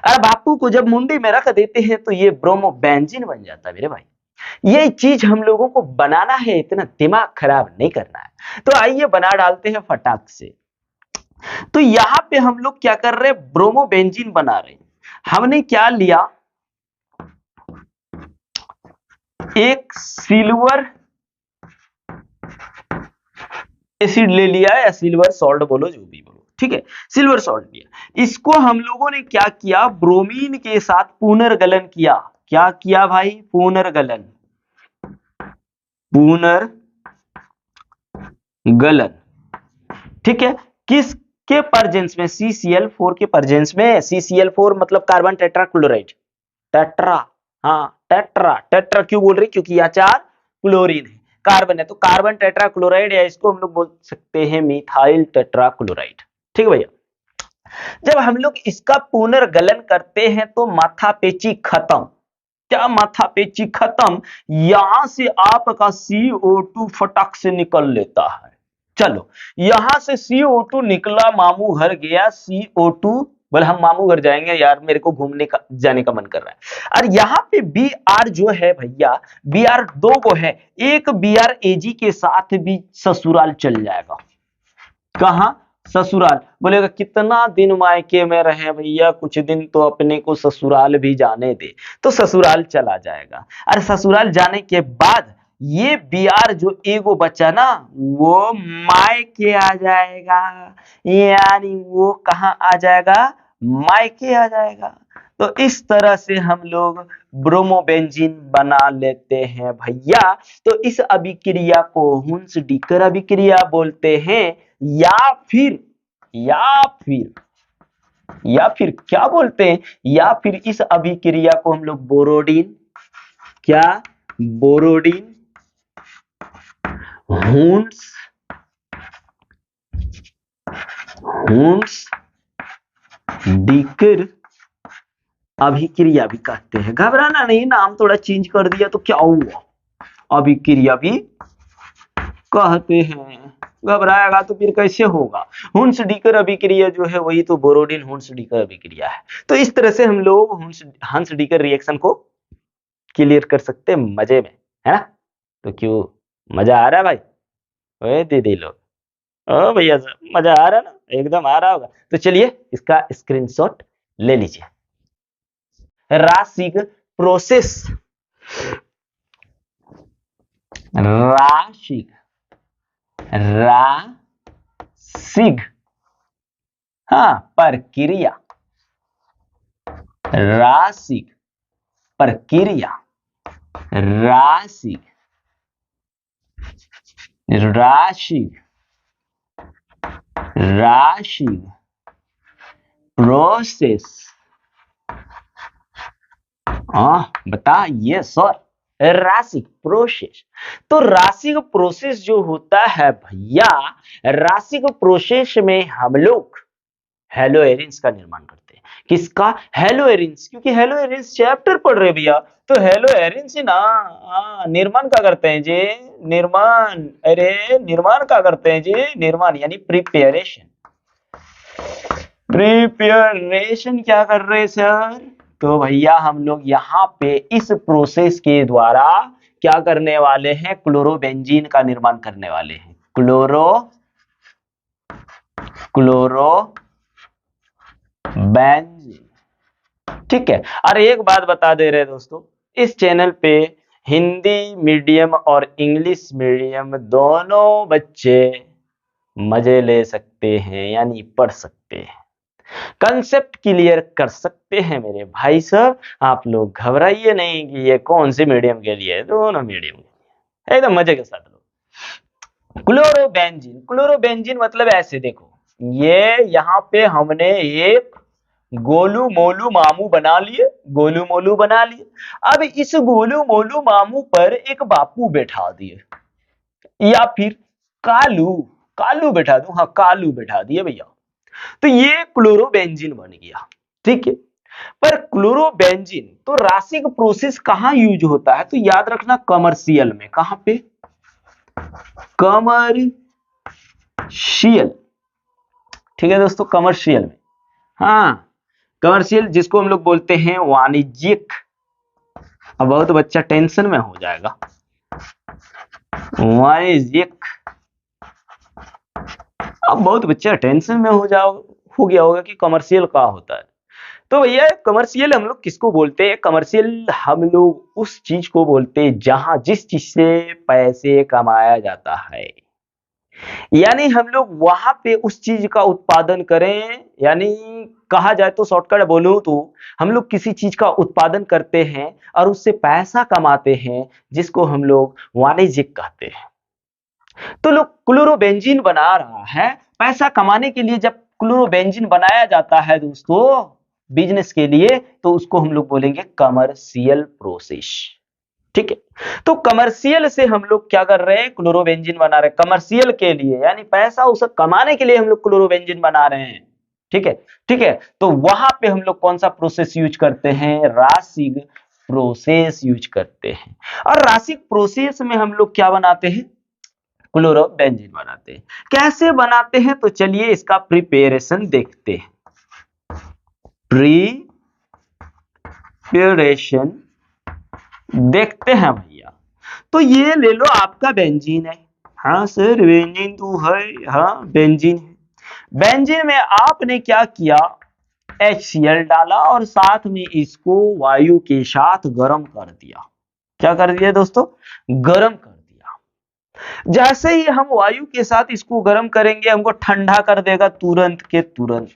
S1: अरे बापू को जब मुंडी में रख देते हैं तो ये ब्रोमोबेंजीन बन जाता है मेरे भाई। ये चीज हम लोगों को बनाना है, इतना दिमाग खराब नहीं करना है। तो आइए बना डालते हैं फटाक से। तो यहां पे हम लोग क्या कर रहे हैं, ब्रोमोबेंजीन बना रहे हैं। हमने क्या लिया, एक सिल्वर एसिड ले लिया, या सिल्वर सॉल्ट बोलो, जो भी बोलो, ठीक है, सिल्वर सॉल्ट लिया। इसको हम लोगों ने क्या किया, ब्रोमीन के साथ पुनर्गलन किया। क्या किया भाई, पुनर्गलन, पुनर्गलन, ठीक है, किसके प्रेजेंस में, CCl4 के प्रेजेंस में। CCl4 मतलब कार्बन टेट्राक्लोराइड, टेट्रा, हाँ टेट्रा, टेट्रा क्यों बोल रहे, क्योंकि यह 4 क्लोरीन है, कार्बन है, तो कार्बन टेट्राक्लोराइड, या इसको हम लोग बोल सकते हैं मिथाइल टेट्राक्लोराइड। ठीक है भैया, जब हम लोग इसका पुनर्गलन करते हैं तो माथापेची खत्म। क्या, माथापेची खत्म, यहां से आपका CO2 फटक से निकल लेता है। चलो, यहां से CO2 निकला, मामू घर गया, CO2, बोले हम मामू घर जाएंगे यार, मेरे को घूमने का जाने का मन कर रहा है। और यहाँ पे Br जो है भैया, Br 2 को है, एक Br Ag के साथ भी ससुराल चल जाएगा। कहा, ससुराल, बोलेगा कितना दिन मायके में रहे भैया, कुछ दिन तो अपने को ससुराल भी जाने दे, तो ससुराल चला जाएगा। अरे ससुराल जाने के बाद ये Br जो एगो बच्चा ना, वो मायके आ जाएगा, यानी वो कहाँ आ जाएगा, मायके आ जाएगा। तो इस तरह से हम लोग ब्रोमोबेंजीन बना लेते हैं भैया। तो इस अभिक्रिया को हुंस डीकर अभिक्रिया बोलते हैं, या फिर क्या बोलते हैं, या फिर इस अभिक्रिया को हम लोग बोरोडीन, क्या, बोरोडीन हुंस डीकर अभिक्रिया भी कहते हैं। घबराना नहीं, नाम थोड़ा चेंज कर दिया तो क्या हुआ, अभिक्रिया भी कहते हैं। घबराएगा तो फिर कैसे होगा। हुंस-डीकर अभिक्रिया जो है वही तो बोरोडिन हुंस-डीकर अभिक्रिया है। तो इस तरह से हम लोग हंस-डीकर रिएक्शन को क्लियर कर सकते हैं मजे में, है ना। तो क्यों, मजा आ रहा है भाई, ओए दीदी लोग, ओ भैया साहब, मजा आ रहा है ना, एकदम आ रहा होगा। तो चलिए इसका स्क्रीनशॉट ले लीजिए। राशिक प्रोसेस, राशिक राशिक हाँ प्रक्रिया, राशिक प्रक्रिया, राशिक राशिक राशिक प्रोसेस। बताइए सर, राशिक प्रोसेस। तो राशिक प्रोसेस जो होता है भैया, राशिक प्रोसेस में हम लोग हेलोएरिन्स का निर्माण करते हैं। किसका, हेलोएरिन्स, क्योंकि हेलोएरिन्स चैप्टर पढ़ रहे भैया, तो हेलोएरिन्स ही ना निर्माण का करते हैं जी, निर्माण, अरे निर्माण का करते हैं जी, निर्माण यानी प्रिपेरेशन। प्रिपरेशन क्या कर रहे हैं सर, तो भैया हम लोग यहाँ पे इस प्रोसेस के द्वारा क्या करने वाले हैं, क्लोरोबेंजीन का निर्माण करने वाले हैं। क्लोरोबेंजीन, ठीक है। और एक बात बता दे रहे दोस्तों, इस चैनल पे हिंदी मीडियम और इंग्लिश मीडियम दोनों बच्चे मजे ले सकते हैं, यानी पढ़ सकते हैं, कंसेप्ट क्लियर कर सकते हैं मेरे भाई साहब। आप लोग घबराइए नहीं कि ये कौन से मीडियम के लिए है, दोनों मीडियम के लिए एकदम मजे के साथ लो। क्लोरोबेंजीन, क्लोरोबेंजीन मतलब ऐसे देखो, ये यहाँ पे हमने एक गोलू मोलू मामू बना लिए, गोलू मोलू बना लिए। अब इस गोलू मोलू मामू पर एक बापू बैठा दिए, या फिर कालू, कालू बैठा दूं, हाँ कालू बैठा दिए भैया, तो ये क्लोरोबेंजीन बन गया, ठीक है। पर क्लोरोबेंजीन तो राशिक प्रोसेस कहां यूज होता है, तो याद रखना कमर्शियल में। कहां पे, कमर्शियल, ठीक है दोस्तों, कमर्शियल में। हाँ कमर्शियल जिसको हम लोग बोलते हैं वाणिज्यिक। अब बहुत बच्चा टेंशन में हो जाएगा, वाणिज्यिक, अब बहुत बच्चा टेंशन में हो गया होगा कि कमर्शियल क्या होता है। तो भैया कमर्शियल हम लोग किसको बोलते हैं, कमर्शियल हम लोग उस चीज को बोलते हैं जहां जिस चीज से पैसे कमाया जाता है, यानी हम लोग वहां पे उस चीज का उत्पादन करें, यानी कहा जाए तो शॉर्टकट बोलूं तो हम लोग किसी चीज का उत्पादन करते हैं और उससे पैसा कमाते हैं, जिसको हम लोग वाणिज्यिक कहते हैं। तो लोग क्लोरोबेंजीन बना रहा है पैसा कमाने के लिए। जब क्लोरोबेंजीन बनाया जाता है दोस्तों बिजनेस के लिए, तो उसको हम लोग बोलेंगे कमर्शियल प्रोसेस, ठीक है। तो कमर्शियल से हम लोग क्या कर रहे हैं, क्लोरोबेंजीन बना रहे हैं कमर्शियल के लिए, यानी पैसा उसे कमाने के लिए हम लोग क्लोरोबेंजीन बना रहे हैं, ठीक है, ठीक है। तो वहां पे हम लोग कौन सा प्रोसेस यूज करते हैं, राशिक प्रोसेस यूज करते हैं। और राशिक प्रोसेस में हम लोग क्या बनाते हैं, क्लोरोबेंजीन बनाते हैं। कैसे बनाते हैं, तो चलिए इसका प्रिपरेशन देखते हैं। प्रिपरेशन देखते हैं भैया। तो ये ले लो आपका बेंजीन है, हाँ सर बेंजीन तो है, हाँ बेंजीन है। बेंजीन में आपने क्या किया, HCl डाला और साथ में इसको वायु के साथ गर्म कर दिया। क्या कर दिया दोस्तों, गर्म कर दिया। जैसे ही हम वायु के साथ इसको गर्म करेंगे, हमको ठंडा कर देगा तुरंत के तुरंत।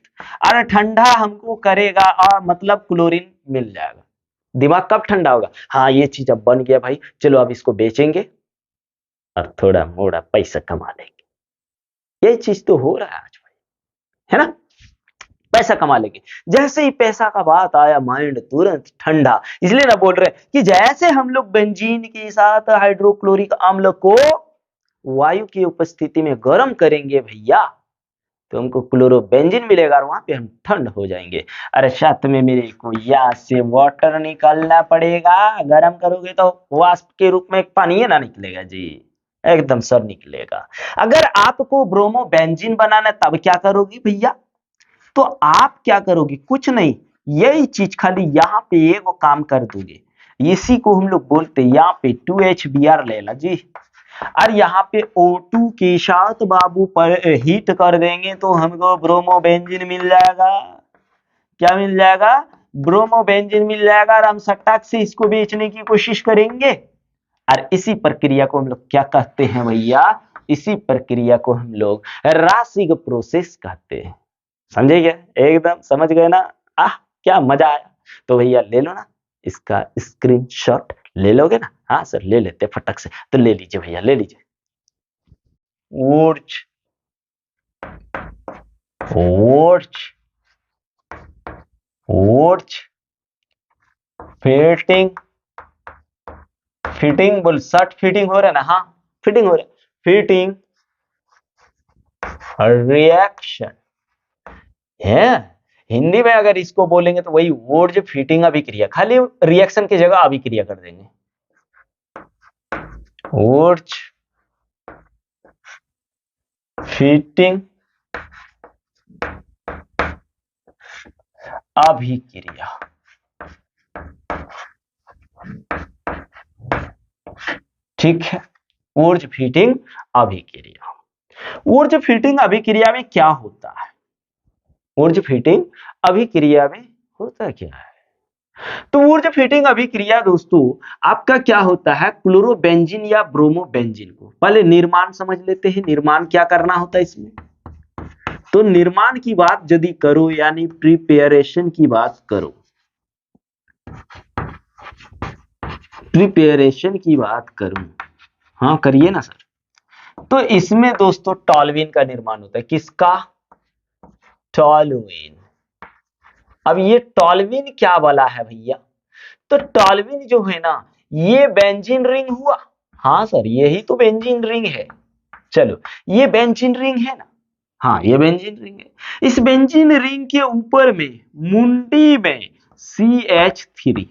S1: अरे ठंडा हमको करेगा और मतलब क्लोरीन मिल जाएगा। दिमाग कब ठंडा होगा, हाँ ये चीज अब बन गया भाई, चलो अब इसको बेचेंगे और थोड़ा मोड़ा पैसा कमा लेंगे। ये चीज तो हो रहा है आज भाई, है ना, पैसा कमा लेंगे। जैसे ही पैसा का बात आया, माइंड तुरंत ठंडा। इसलिए ना बोल रहे कि जैसे हम लोग बेंजीन के साथ हाइड्रोक्लोरिक अम्ल को वायु की उपस्थिति में गर्म करेंगे भैया, हमको क्लोरोबेंजीन मिलेगा और वहां पे हम ठंड हो जाएंगे। अरे साथ में मेरे को यहाँ से वाटर निकालना पड़ेगा, गर्म करोगे तो वाष्प के रूप में एक पानी है ना निकलेगा जी, एकदम सर निकलेगा। अगर आपको ब्रोमोबेंजीन बनाना है तब क्या करोगी भैया, तो आप क्या करोगे, कुछ नहीं, यही चीज खाली यहाँ पे एक काम कर दोगे, इसी को हम लोग बोलते हैं यहाँ पे 2HBr लेला जी, और यहाँ पे O2 के साथ बाबू पर हीट कर देंगे तो हमको ब्रोमोबेंजीन मिल जाएगा। क्या मिल जाएगा, ब्रोमोबेंजीन मिल जाएगा, और हम सटाक से इसको बेचने की कोशिश करेंगे। और इसी प्रक्रिया को हम लोग क्या कहते हैं भैया, इसी प्रक्रिया को हम लोग राशिक प्रोसेस कहते हैं। समझे क्या, एकदम समझ गए ना। आह क्या मजा आया। तो भैया ले लो ना इसका स्क्रीनशॉट, ले लोगे ना, हाँ सर ले लेते फटक से, तो ले लीजिए भैया ले लीजिए। ओर्च ओर्च ओर्च फिटिंग, फिटिंग बोल, शर्ट फिटिंग हो रहा है ना, हाँ फिटिंग हो रहा है, फिटिंग रिएक्शन है। हिंदी में अगर इसको बोलेंगे तो वही वर्ड फिटिंग अभिक्रिया, खाली रिएक्शन की जगह अभिक्रिया कर देंगे। वर्ड फिटिंग अभिक्रिया, ठीक है। ऊर्ज फिटिंग अभिक्रिया, ऊर्ज फिटिंग अभिक्रिया में क्या होता है, ऊर्ज फिटिंग अभिक्रिया में होता क्या है, तो ऊर्ज फिटिंग अभिक्रिया दोस्तों आपका क्या होता है, क्लोरोबेंजीन या ब्रोमोबेंजीन को पहले निर्माण समझ लेते हैं, निर्माण क्या करना होता है इसमें। तो निर्माण की बात यदि करो यानी प्रिपेरेशन की बात करो, प्रिपेरेशन की बात करूं, हाँ करिए ना सर, तो इसमें दोस्तों टॉल्यूइन का निर्माण होता है, किसका, टॉल्यूइन। अब ये टॉल्यूइन क्या वाला है भैया, तो टॉल्यूइन जो है ना ये बेंजीन रिंग हुआ, हाँ सर यही तो बेंजीन रिंग है, चलो ये बेंजीन रिंग है ना, हाँ ये बेंजीन रिंग है। इस बेंजीन रिंग के ऊपर में मुंडी में CH3,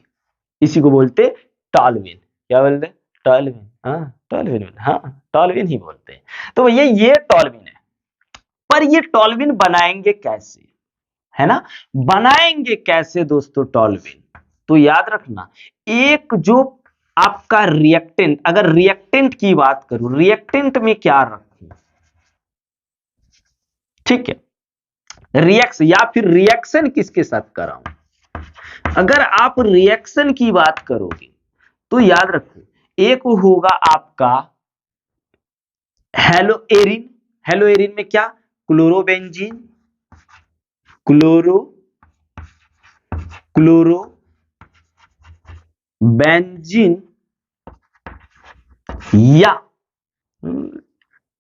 S1: इसी को बोलते टॉल्यूइन, क्या बोलते, टॉल्यूइन, हाँ टॉल्यूइन, हाँ टॉल्यूइन ही बोलते हैं। तो भैया ये टॉल्यूइन है, पर ये टॉल्यूइन बनाएंगे कैसे, है ना, बनाएंगे कैसे दोस्तों टॉल्यूइन, तो याद रखना एक जो आपका रिएक्टेंट, अगर रिएक्टेंट की बात करूं, रिएक्टेंट में क्या रखूं, ठीक है, रिएक्शन या फिर रिएक्शन किसके साथ कराऊं, अगर आप रिएक्शन की बात करोगे तो याद रखो एक होगा आपका हेलोएरिन, हेलोएरिन में क्या, क्लोरोबेंजीन, क्लोरो क्लोरो बेंजीन या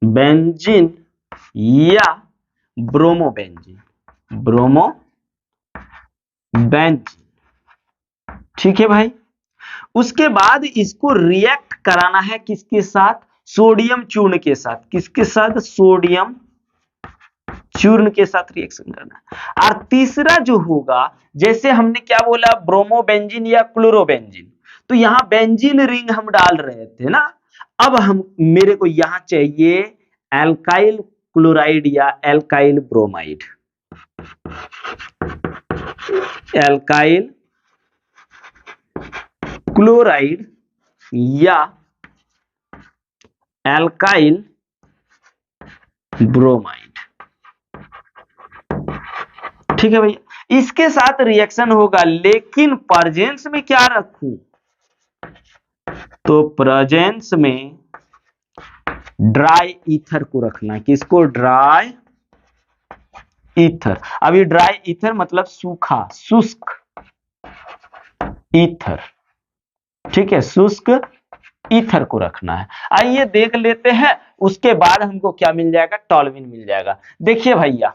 S1: बेंजीन या ब्रोमोबेंजीन, ब्रोमो बेंजीन, ठीक है भाई। उसके बाद इसको रिएक्ट कराना है किसके साथ, सोडियम चूर्ण के साथ, किसके साथ, सोडियम चूर्ण के साथ रिएक्शन करना है। और तीसरा जो होगा, जैसे हमने क्या बोला ब्रोमोबेंजीन या क्लोरोबेंजीन, तो यहां बेंजीन रिंग हम डाल रहे थे ना, अब हम मेरे को यहां चाहिए एल्काइल क्लोराइड या एल्काइल ब्रोमाइड, एल्काइल क्लोराइड या एल्काइल ब्रोमाइड, ठीक है भैया। इसके साथ रिएक्शन होगा, लेकिन प्रेजेंस में क्या रखूं, तो प्रेजेंस में ड्राई ईथर को रखना, किसको, ड्राई ईथर। अब ये ड्राई ईथर मतलब सूखा, शुष्क ईथर, ठीक है, शुष्क ईथर को रखना है। आइए देख लेते हैं, उसके बाद हमको क्या मिल जाएगा, टॉल्यूइन मिल जाएगा। देखिए भैया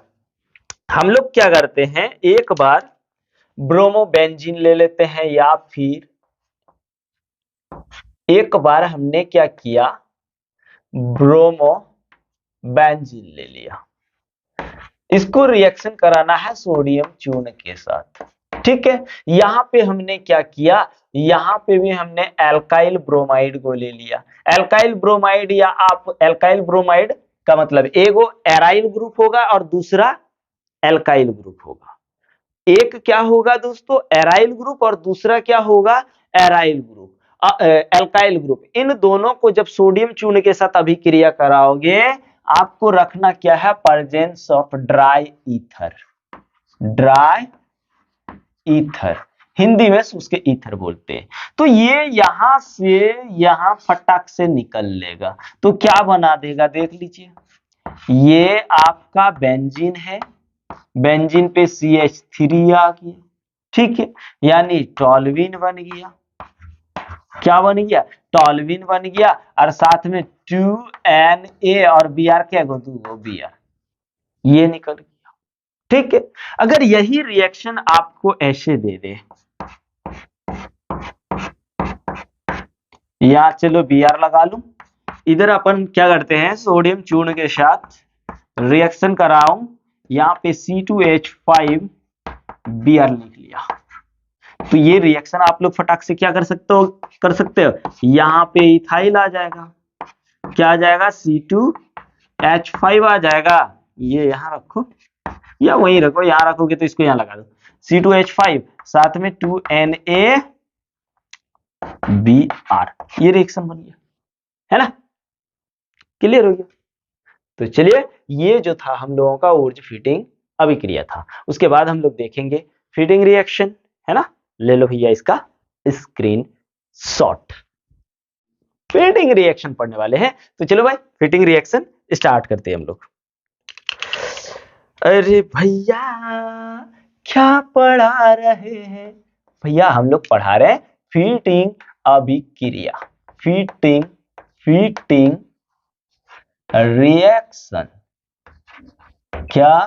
S1: हम लोग क्या करते हैं, एक बार ब्रोमोबेंजीन ले लेते हैं, या फिर एक बार हमने क्या किया, ब्रोमोबेंजीन ले लिया, इसको रिएक्शन कराना है सोडियम चूर्ण के साथ। ठीक है, यहां पे हमने क्या किया, यहां पे भी हमने एल्काइल ब्रोमाइड को ले लिया। एल्काइल ब्रोमाइड या आप एल्काइल ब्रोमाइड का मतलब एगो एराइल ग्रुप होगा और दूसरा एल्काइल ग्रुप होगा। एक क्या होगा दोस्तों एराइल ग्रुप और दूसरा क्या होगा एराइल ग्रुप, एल्काइल ग्रुप। इन दोनों को जब सोडियम चूर्ण के साथ अभिक्रिया कराओगे आपको रखना क्या है, presence of dry ether. Dry ether Hindi में उसके ईथर बोलते हैं। तो ये यहां से यहां फटाक से निकल लेगा तो क्या बना देगा देख लीजिए, ये आपका बेंजीन है, बेंजीन पे CH3 आ गया। ठीक है, यानी टॉल्यूइन बन गया। क्या बन गया, टॉल्यूइन बन गया और साथ में 2Na और Br क्या दो Br, ये निकल गया। ठीक है, अगर यही रिएक्शन आपको ऐसे दे दे, या चलो Br लगा लूं, इधर अपन क्या करते हैं सोडियम चूर्ण के साथ रिएक्शन कराऊं, यहाँ पे C2H5 Br लिख लिया। तो ये रिएक्शन आप लोग फटाक से क्या कर सकते हो, यहाँ पे इथाइल आ जाएगा। क्या आ जाएगा, C2H5 आ जाएगा। ये यहाँ रखो या वहीं रखो, यहाँ रखोगे तो इसको यहाँ लगा दो, C2H5 साथ में 2NaBr, ये रिएक्शन बन गया है ना, क्लियर हो गया। तो चलिए ये जो था हम लोगों का ऊर्जा फीटिंग अभिक्रिया था। उसके बाद हम लोग देखेंगे फीटिंग रिएक्शन, है ना। ले लो भैया इसका स्क्रीन शॉट। फीटिंग रिएक्शन पढ़ने वाले हैं तो चलो भाई फीटिंग रिएक्शन स्टार्ट करते हैं हम लोग। अरे भैया क्या पढ़ा रहे हैं, भैया हम लोग पढ़ा रहे हैं फीटिंग अभिक्रिया, फीटिंग रिएक्शन। क्या,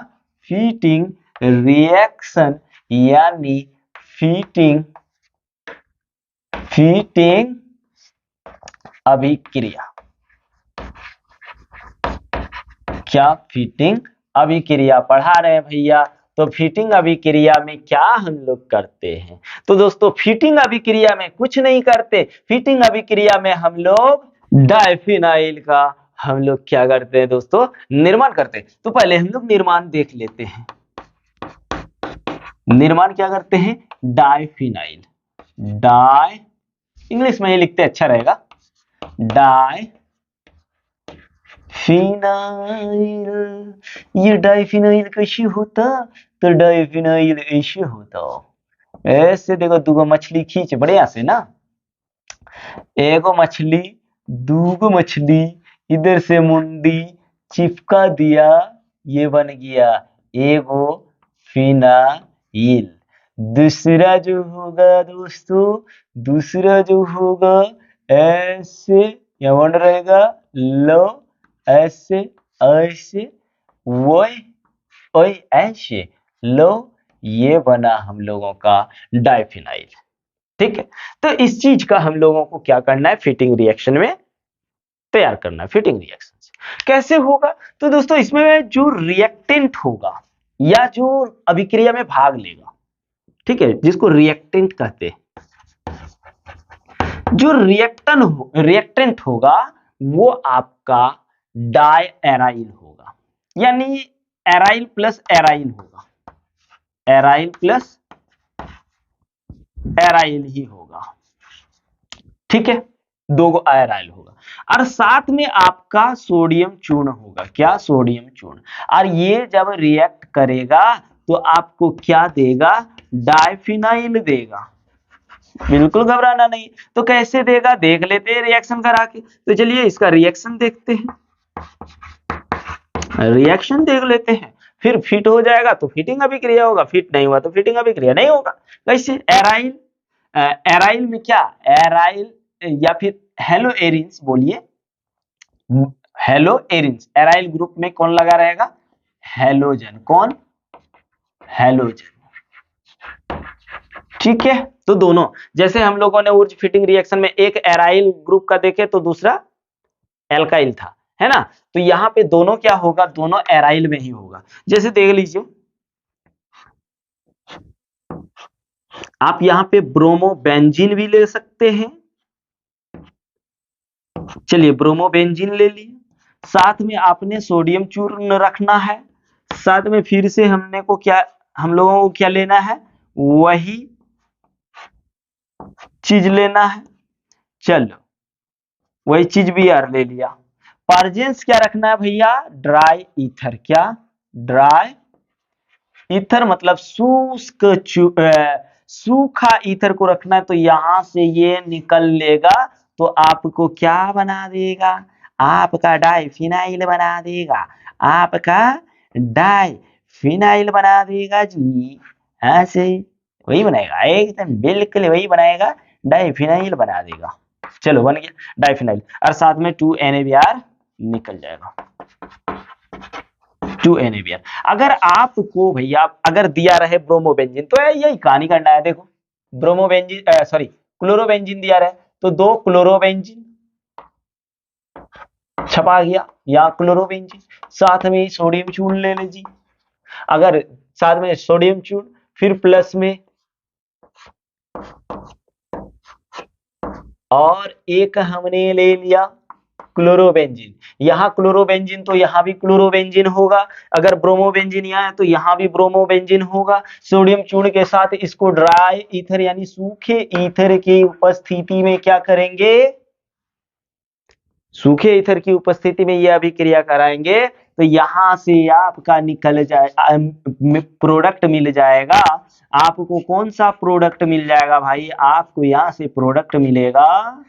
S1: फीटिंग रिएक्शन यानी फीटिंग अभिक्रिया। क्या, फीटिंग अभिक्रिया पढ़ा रहे हैं भैया। तो फीटिंग अभिक्रिया में क्या हम लोग करते हैं, तो दोस्तों फीटिंग अभिक्रिया में कुछ नहीं करते। फीटिंग अभिक्रिया में हम लोग डाइफिनाइल का हम लोग क्या करते हैं दोस्तों, निर्माण करते हैं। तो पहले हम लोग निर्माण देख लेते हैं। निर्माण क्या करते हैं, डाइफिनाइल, डाई इंग्लिश में ही लिखते अच्छा रहेगा, डाई फिनाइल। ये डाइफिनाइल कैसे होता, तो डाइफिनाइल ऐसे होता, ऐसे देखो दूगो मछली खींच बढ़िया से ना, एगो मछली दूगो मछली इधर से मुंडी चिपका दिया, ये बन गया एगो फिनाइल। दूसरा जो होगा दोस्तों, दूसरा जो होगा ऐसे या बन रहेगा लो, ऐसे ऐसे वही ऐसे लो, ये बना हम लोगों का डाइफिनाइल। ठीक है, तो इस चीज का हम लोगों को क्या करना है, फिटिंग रिएक्शन में तैयार करना है। फिटिंग रिएक्शन से कैसे होगा, तो दोस्तों इसमें जो रिएक्टेंट होगा या जो अभिक्रिया में भाग लेगा, ठीक है, जिसको रिएक्टेंट कहते हैं, जो रिएक्टेंट होगा वो आपका डाई एराइल होगा, यानी एराइल प्लस एराइल होगा, एराइल प्लस एराइल ही होगा। ठीक है, दो एराइल होगा और साथ में आपका सोडियम चूर्ण होगा। क्या, सोडियम चूर्ण। और ये जब रिएक्ट करेगा तो आपको क्या देगा, डाइफिनाइल देगा। बिल्कुल घबराना नहीं। तो कैसे देगा देख लेते हैं रिएक्शन करा के। तो चलिए इसका रिएक्शन देखते हैं, रिएक्शन देख लेते हैं, फिर फिट हो जाएगा तो फिटिंग अभिक्रिया होगा, फिट नहीं हुआ तो फिटिंग अभिक्रिया नहीं होगा। कैसे, एराइल, एराइल में क्या, एराइल या फिर हेलो एरिन्स बोलिए, हेलो एरिन्स, एराइल ग्रुप में कौन लगा रहेगा, हेलोजन। कौन, हेलोजन। ठीक है, तो दोनों जैसे हम लोगों ने ऊर्जा फिटिंग रिएक्शन में एक एराइल ग्रुप का देखे तो दूसरा एल्काइल था, है ना। तो यहाँ पे दोनों क्या होगा, दोनों एराइल में ही होगा। जैसे देख लीजिए, आप यहाँ पे ब्रोमोबेंजीन भी ले सकते हैं। चलिए ब्रोमोबेंजीन ले लिए, साथ में आपने सोडियम चूर्ण रखना है, साथ में फिर से हमने को क्या, हम लोगों को क्या लेना है, वही चीज लेना है। चलो वही चीज भी यार ले लिया। पार्जेंस क्या रखना है भैया, ड्राई ईथर। क्या, ड्राई ईथर मतलब सूखा ईथर को रखना है। तो यहां से ये निकल लेगा तो आपको क्या बना देगा, आपका डाइफिनाइल बना देगा, आपका डाइफिनाइल बना देगा जी। ऐसे वही बनाएगा, एकदम बिल्कुल वही बनाएगा, डाइफिनाइल बना देगा। चलो बन गया डाइफिनाइल, और साथ में 2NaBr निकल जाएगा, 2NaBr। अगर आपको भैया अगर दिया रहे ब्रोमोबेंजीन, तो यही कहानी करना है। देखो ब्रोमोबेंजीन सॉरी क्लोरोबेंजीन दिया रहे, तो 2 क्लोरोबेंजीन छपा गया, या क्लोरोबेंजीन, साथ में सोडियम चूर्ण ले लीजिए। अगर साथ में सोडियम चूर्ण, फिर प्लस में और एक हमने ले लिया क्लोरोबेंजीन। यहाँ क्लोरोबेंजीन तो यहाँ भी क्लोरोबेंजीन होगा, अगर ब्रोमोबेंजीन यहाँ है तो यहाँ भी ब्रोमोबेंजीन होगा। सोडियम चूर्ण के साथ इसको ड्राई ईथर यानी सूखे ईथर की उपस्थिति में क्या करेंगे, सूखे ईथर की उपस्थिति में ये अभिक्रिया कराएंगे, तो यहां से आपका निकल जाए प्रोडक्ट मिल जाएगा। आपको कौन सा प्रोडक्ट मिल जाएगा भाई, आपको यहां से प्रोडक्ट मिलेगा,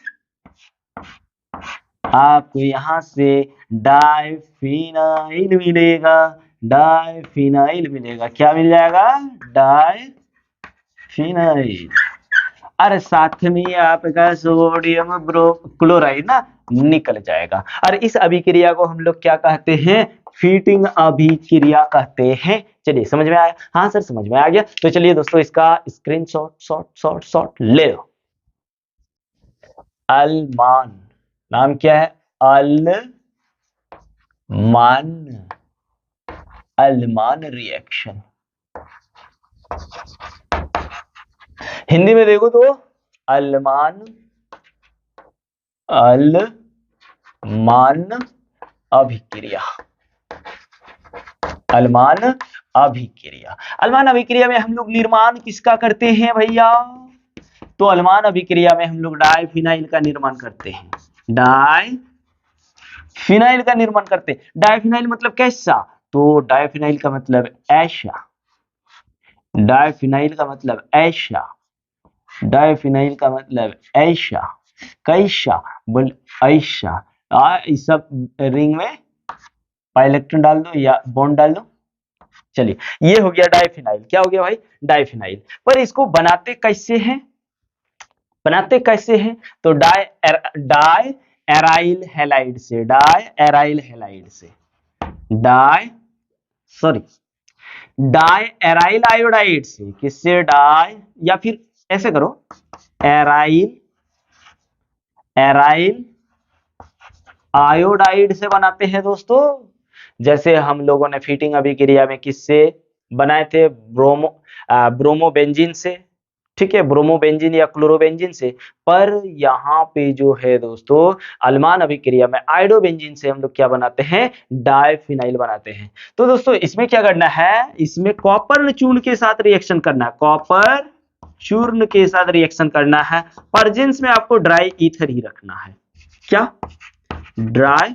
S1: आपको यहां से डाइफिनाइल मिलेगा, डाइफिनाइल मिलेगा। क्या मिल जाएगा, डाइफिनाइल। और साथ में आपका सोडियम क्लोराइड ना निकल जाएगा। और इस अभिक्रिया को हम लोग क्या कहते हैं, फीटिंग अभिक्रिया कहते हैं। चलिए समझ में आया, हाँ सर समझ में आ गया। तो चलिए दोस्तों इसका स्क्रीनशॉट ले लो। अलमान, नाम क्या है, अलमान रिएक्शन। हिंदी में देखो तो अलमान अभिक्रिया, अलमान अभिक्रिया। अलमान अभिक्रिया में हम लोग निर्माण किसका करते हैं भैया, तो अलमान अभिक्रिया में हम लोग डाइफिनाइल का निर्माण करते हैं, डाइफिनाइल का निर्माण करते हैं। डाइफिनाइल मतलब कैसा, तो डाइफिनाइल का मतलब ऐसा, डाइफिनाइल का मतलब ऐसा, डाइफिनाइल का मतलब ऐसा, कैसा बोल ऐसा। इस सब रिंग में इलेक्ट्रॉन डाल दो या बॉन्ड डाल दो। चलिए ये हो गया डाइफिनाइल, क्या हो गया भाई, डाइफिनाइल। पर इसको बनाते कैसे हैं, बनाते कैसे हैं, तो डाई एराइल हैलाइड से, डाई एराइल हैलाइड से, डाई एराइल आयोडाइड से, किससे, डाई, या फिर ऐसे करो एराइल आयोडाइड से बनाते हैं दोस्तों। जैसे हम लोगों ने फीटिंग अभिक्रिया में किससे बनाए थे, ब्रोमोबेंजीन से, ठीक है, ब्रोमोबेंजीन या क्लोरोबेंजीन से। पर यहाँ पे जो है दोस्तों अलमान अभिक्रिया में आयोडोबेंजीन से हम लोग क्या बनाते हैं, डाइफिनाइल बनाते हैं। तो दोस्तों इसमें क्या करना है, इसमें कॉपर चूर्ण के साथ रिएक्शन करना है, कॉपर चूर्ण के साथ रिएक्शन करना है। पर्जेंस में आपको ड्राई ईथर ही रखना है, क्या, ड्राई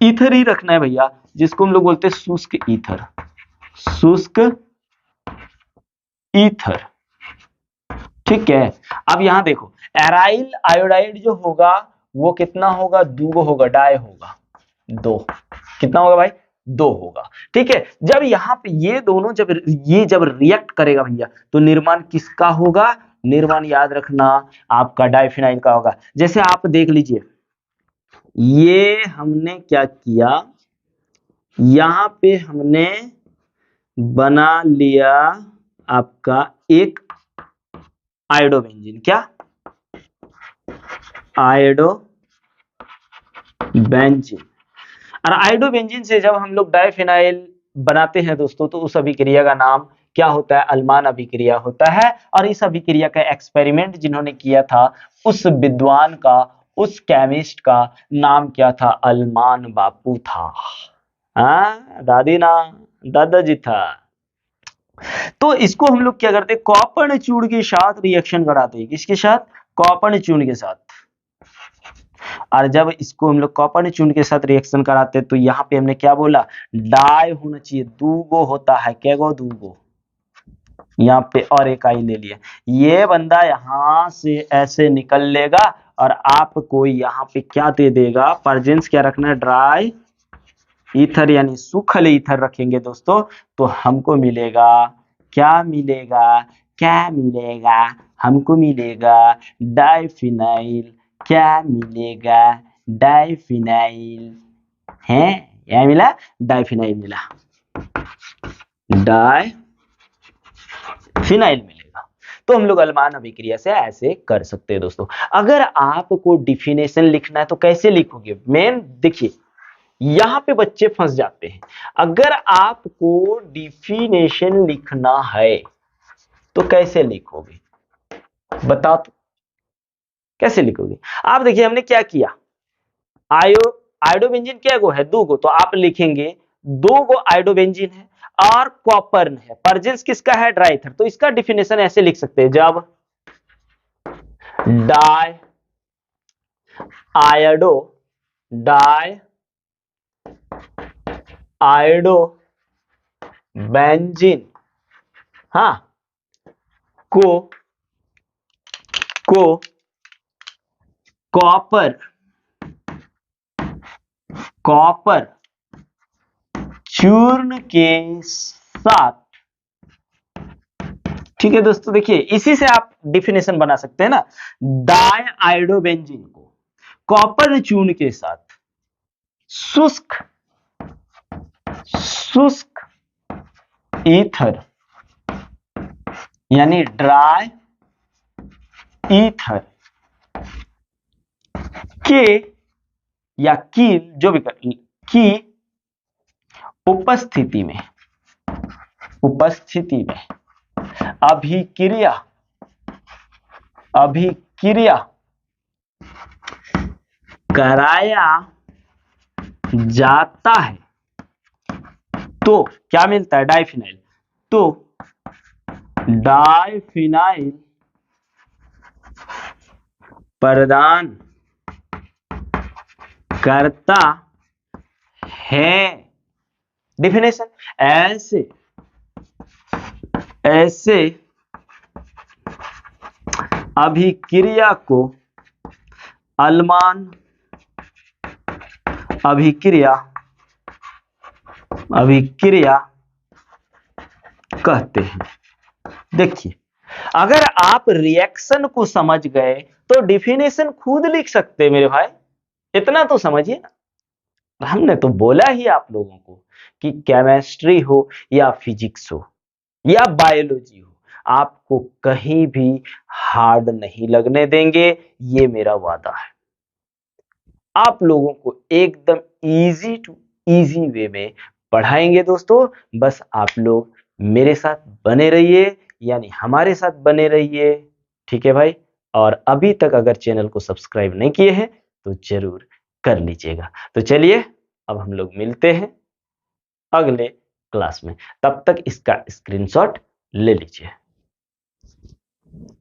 S1: ईथर ही रखना है भैया, जिसको हम लोग बोलते हैं शुष्क ईथर, शुष्क ईथर, ठीक है। अब यहां देखो एराइल आयोडाइड जो होगा वो कितना होगा, 2 होगा, डाई होगा 2, कितना होगा भाई, 2 होगा, ठीक है। जब यहाँ पे ये दोनों जब रिएक्ट करेगा भैया, तो निर्माण किसका होगा, निर्माण याद रखना आपका डाइफिनाइल का होगा। जैसे आप देख लीजिए, ये हमने क्या किया, यहां पे हमने बना लिया आपका एक आयोडोबेंजीन, क्या, बेंजीन। और आयोडोबेंजीन से जब हम लोग डाइफिनाइल बनाते हैं दोस्तों, तो उस अभिक्रिया का नाम क्या होता है? अल्मान अभिक्रिया होता है। और इस अभिक्रिया का एक्सपेरिमेंट जिन्होंने किया था, उस विद्वान का, उस केमिस्ट का नाम क्या था? अल्मान बापू था। हाँ दादी ना, दादाजी था। तो इसको हम लोग क्या करते हैं? कॉपर चूर्ण के साथ रिएक्शन कराते हैं। किसके साथ? कॉपर चूर्ण के साथ। और जब इसको हम लोग कॉपर चूर्ण के साथ रिएक्शन कराते हैं, तो यहाँ पे हमने क्या बोला? डाई होना चाहिए। दूगो होता है, क्या गो? दूगो। यहाँ पे और एक आई ले लिया। ये बंदा यहां से ऐसे निकल लेगा और आपको यहाँ पे क्या दे देगा? प्रेजेंस क्या रखना है? ड्राई ईथर, यानी सूखल ईथर रखेंगे दोस्तों। तो हमको मिलेगा क्या? मिलेगा क्या? मिलेगा हमको मिलेगा डाइफिनाइल। क्या मिलेगा? डाइफिनाइल है। क्या मिला? डाइफिनाइल मिला, डाइफिनाइल मिलेगा। तो हम लोग अल्मान अभिक्रिया से ऐसे कर सकते हैं दोस्तों। अगर आपको डिफिनेशन लिखना है तो कैसे लिखोगे? मेन देखिए, यहां पे बच्चे फंस जाते हैं। अगर आपको डिफिनेशन लिखना है तो कैसे लिखोगे? बताओ तो, कैसे लिखोगे? आप देखिए, हमने क्या किया? आयो आयोडोबेंजीन क्या गो है? दो गो। तो आप लिखेंगे दो गो आयोडोबेंजीन है और कॉपर है। प्रेजेंस किसका है? ड्राइथर। तो इसका डिफिनेशन ऐसे लिख सकते हैं, जब di iodo di iodo benzene, हाँ, को कॉपर चूर्ण के साथ, ठीक है दोस्तों। देखिए, इसी से आप डिफिनेशन बना सकते हैं ना। डाई आयोडोबेंजीन को कॉपर चूर्ण के साथ शुष्क ईथर, यानी ड्राई ईथर के या की, जो भी कर, की उपस्थिति में अभिक्रिया कराया जाता है तो क्या मिलता है? डाइफिनाइल। तो डाइफिनाइल प्रदान करता है। डिफिनेशन ऐसे अभिक्रिया को अल्मान अभिक्रिया कहते हैं। देखिए, अगर आप रिएक्शन को समझ गए तो डिफिनेशन खुद लिख सकते हैं मेरे भाई। इतना तो समझिए ना। हमने तो बोला ही आप लोगों को कि केमिस्ट्री हो या फिजिक्स हो या बायोलॉजी हो, आपको कहीं भी हार्ड नहीं लगने देंगे, ये मेरा वादा है। आप लोगों को एकदम इजी टू इजी वे में पढ़ाएंगे दोस्तों। बस आप लोग मेरे साथ बने रहिए, यानी हमारे साथ बने रहिए, ठीक है भाई। और अभी तक अगर चैनल को सब्सक्राइब नहीं किए हैं तो जरूर कर लीजिएगा। तो चलिए, अब हम लोग मिलते हैं अगले क्लास में। तब तक इसका स्क्रीनशॉट ले लीजिए।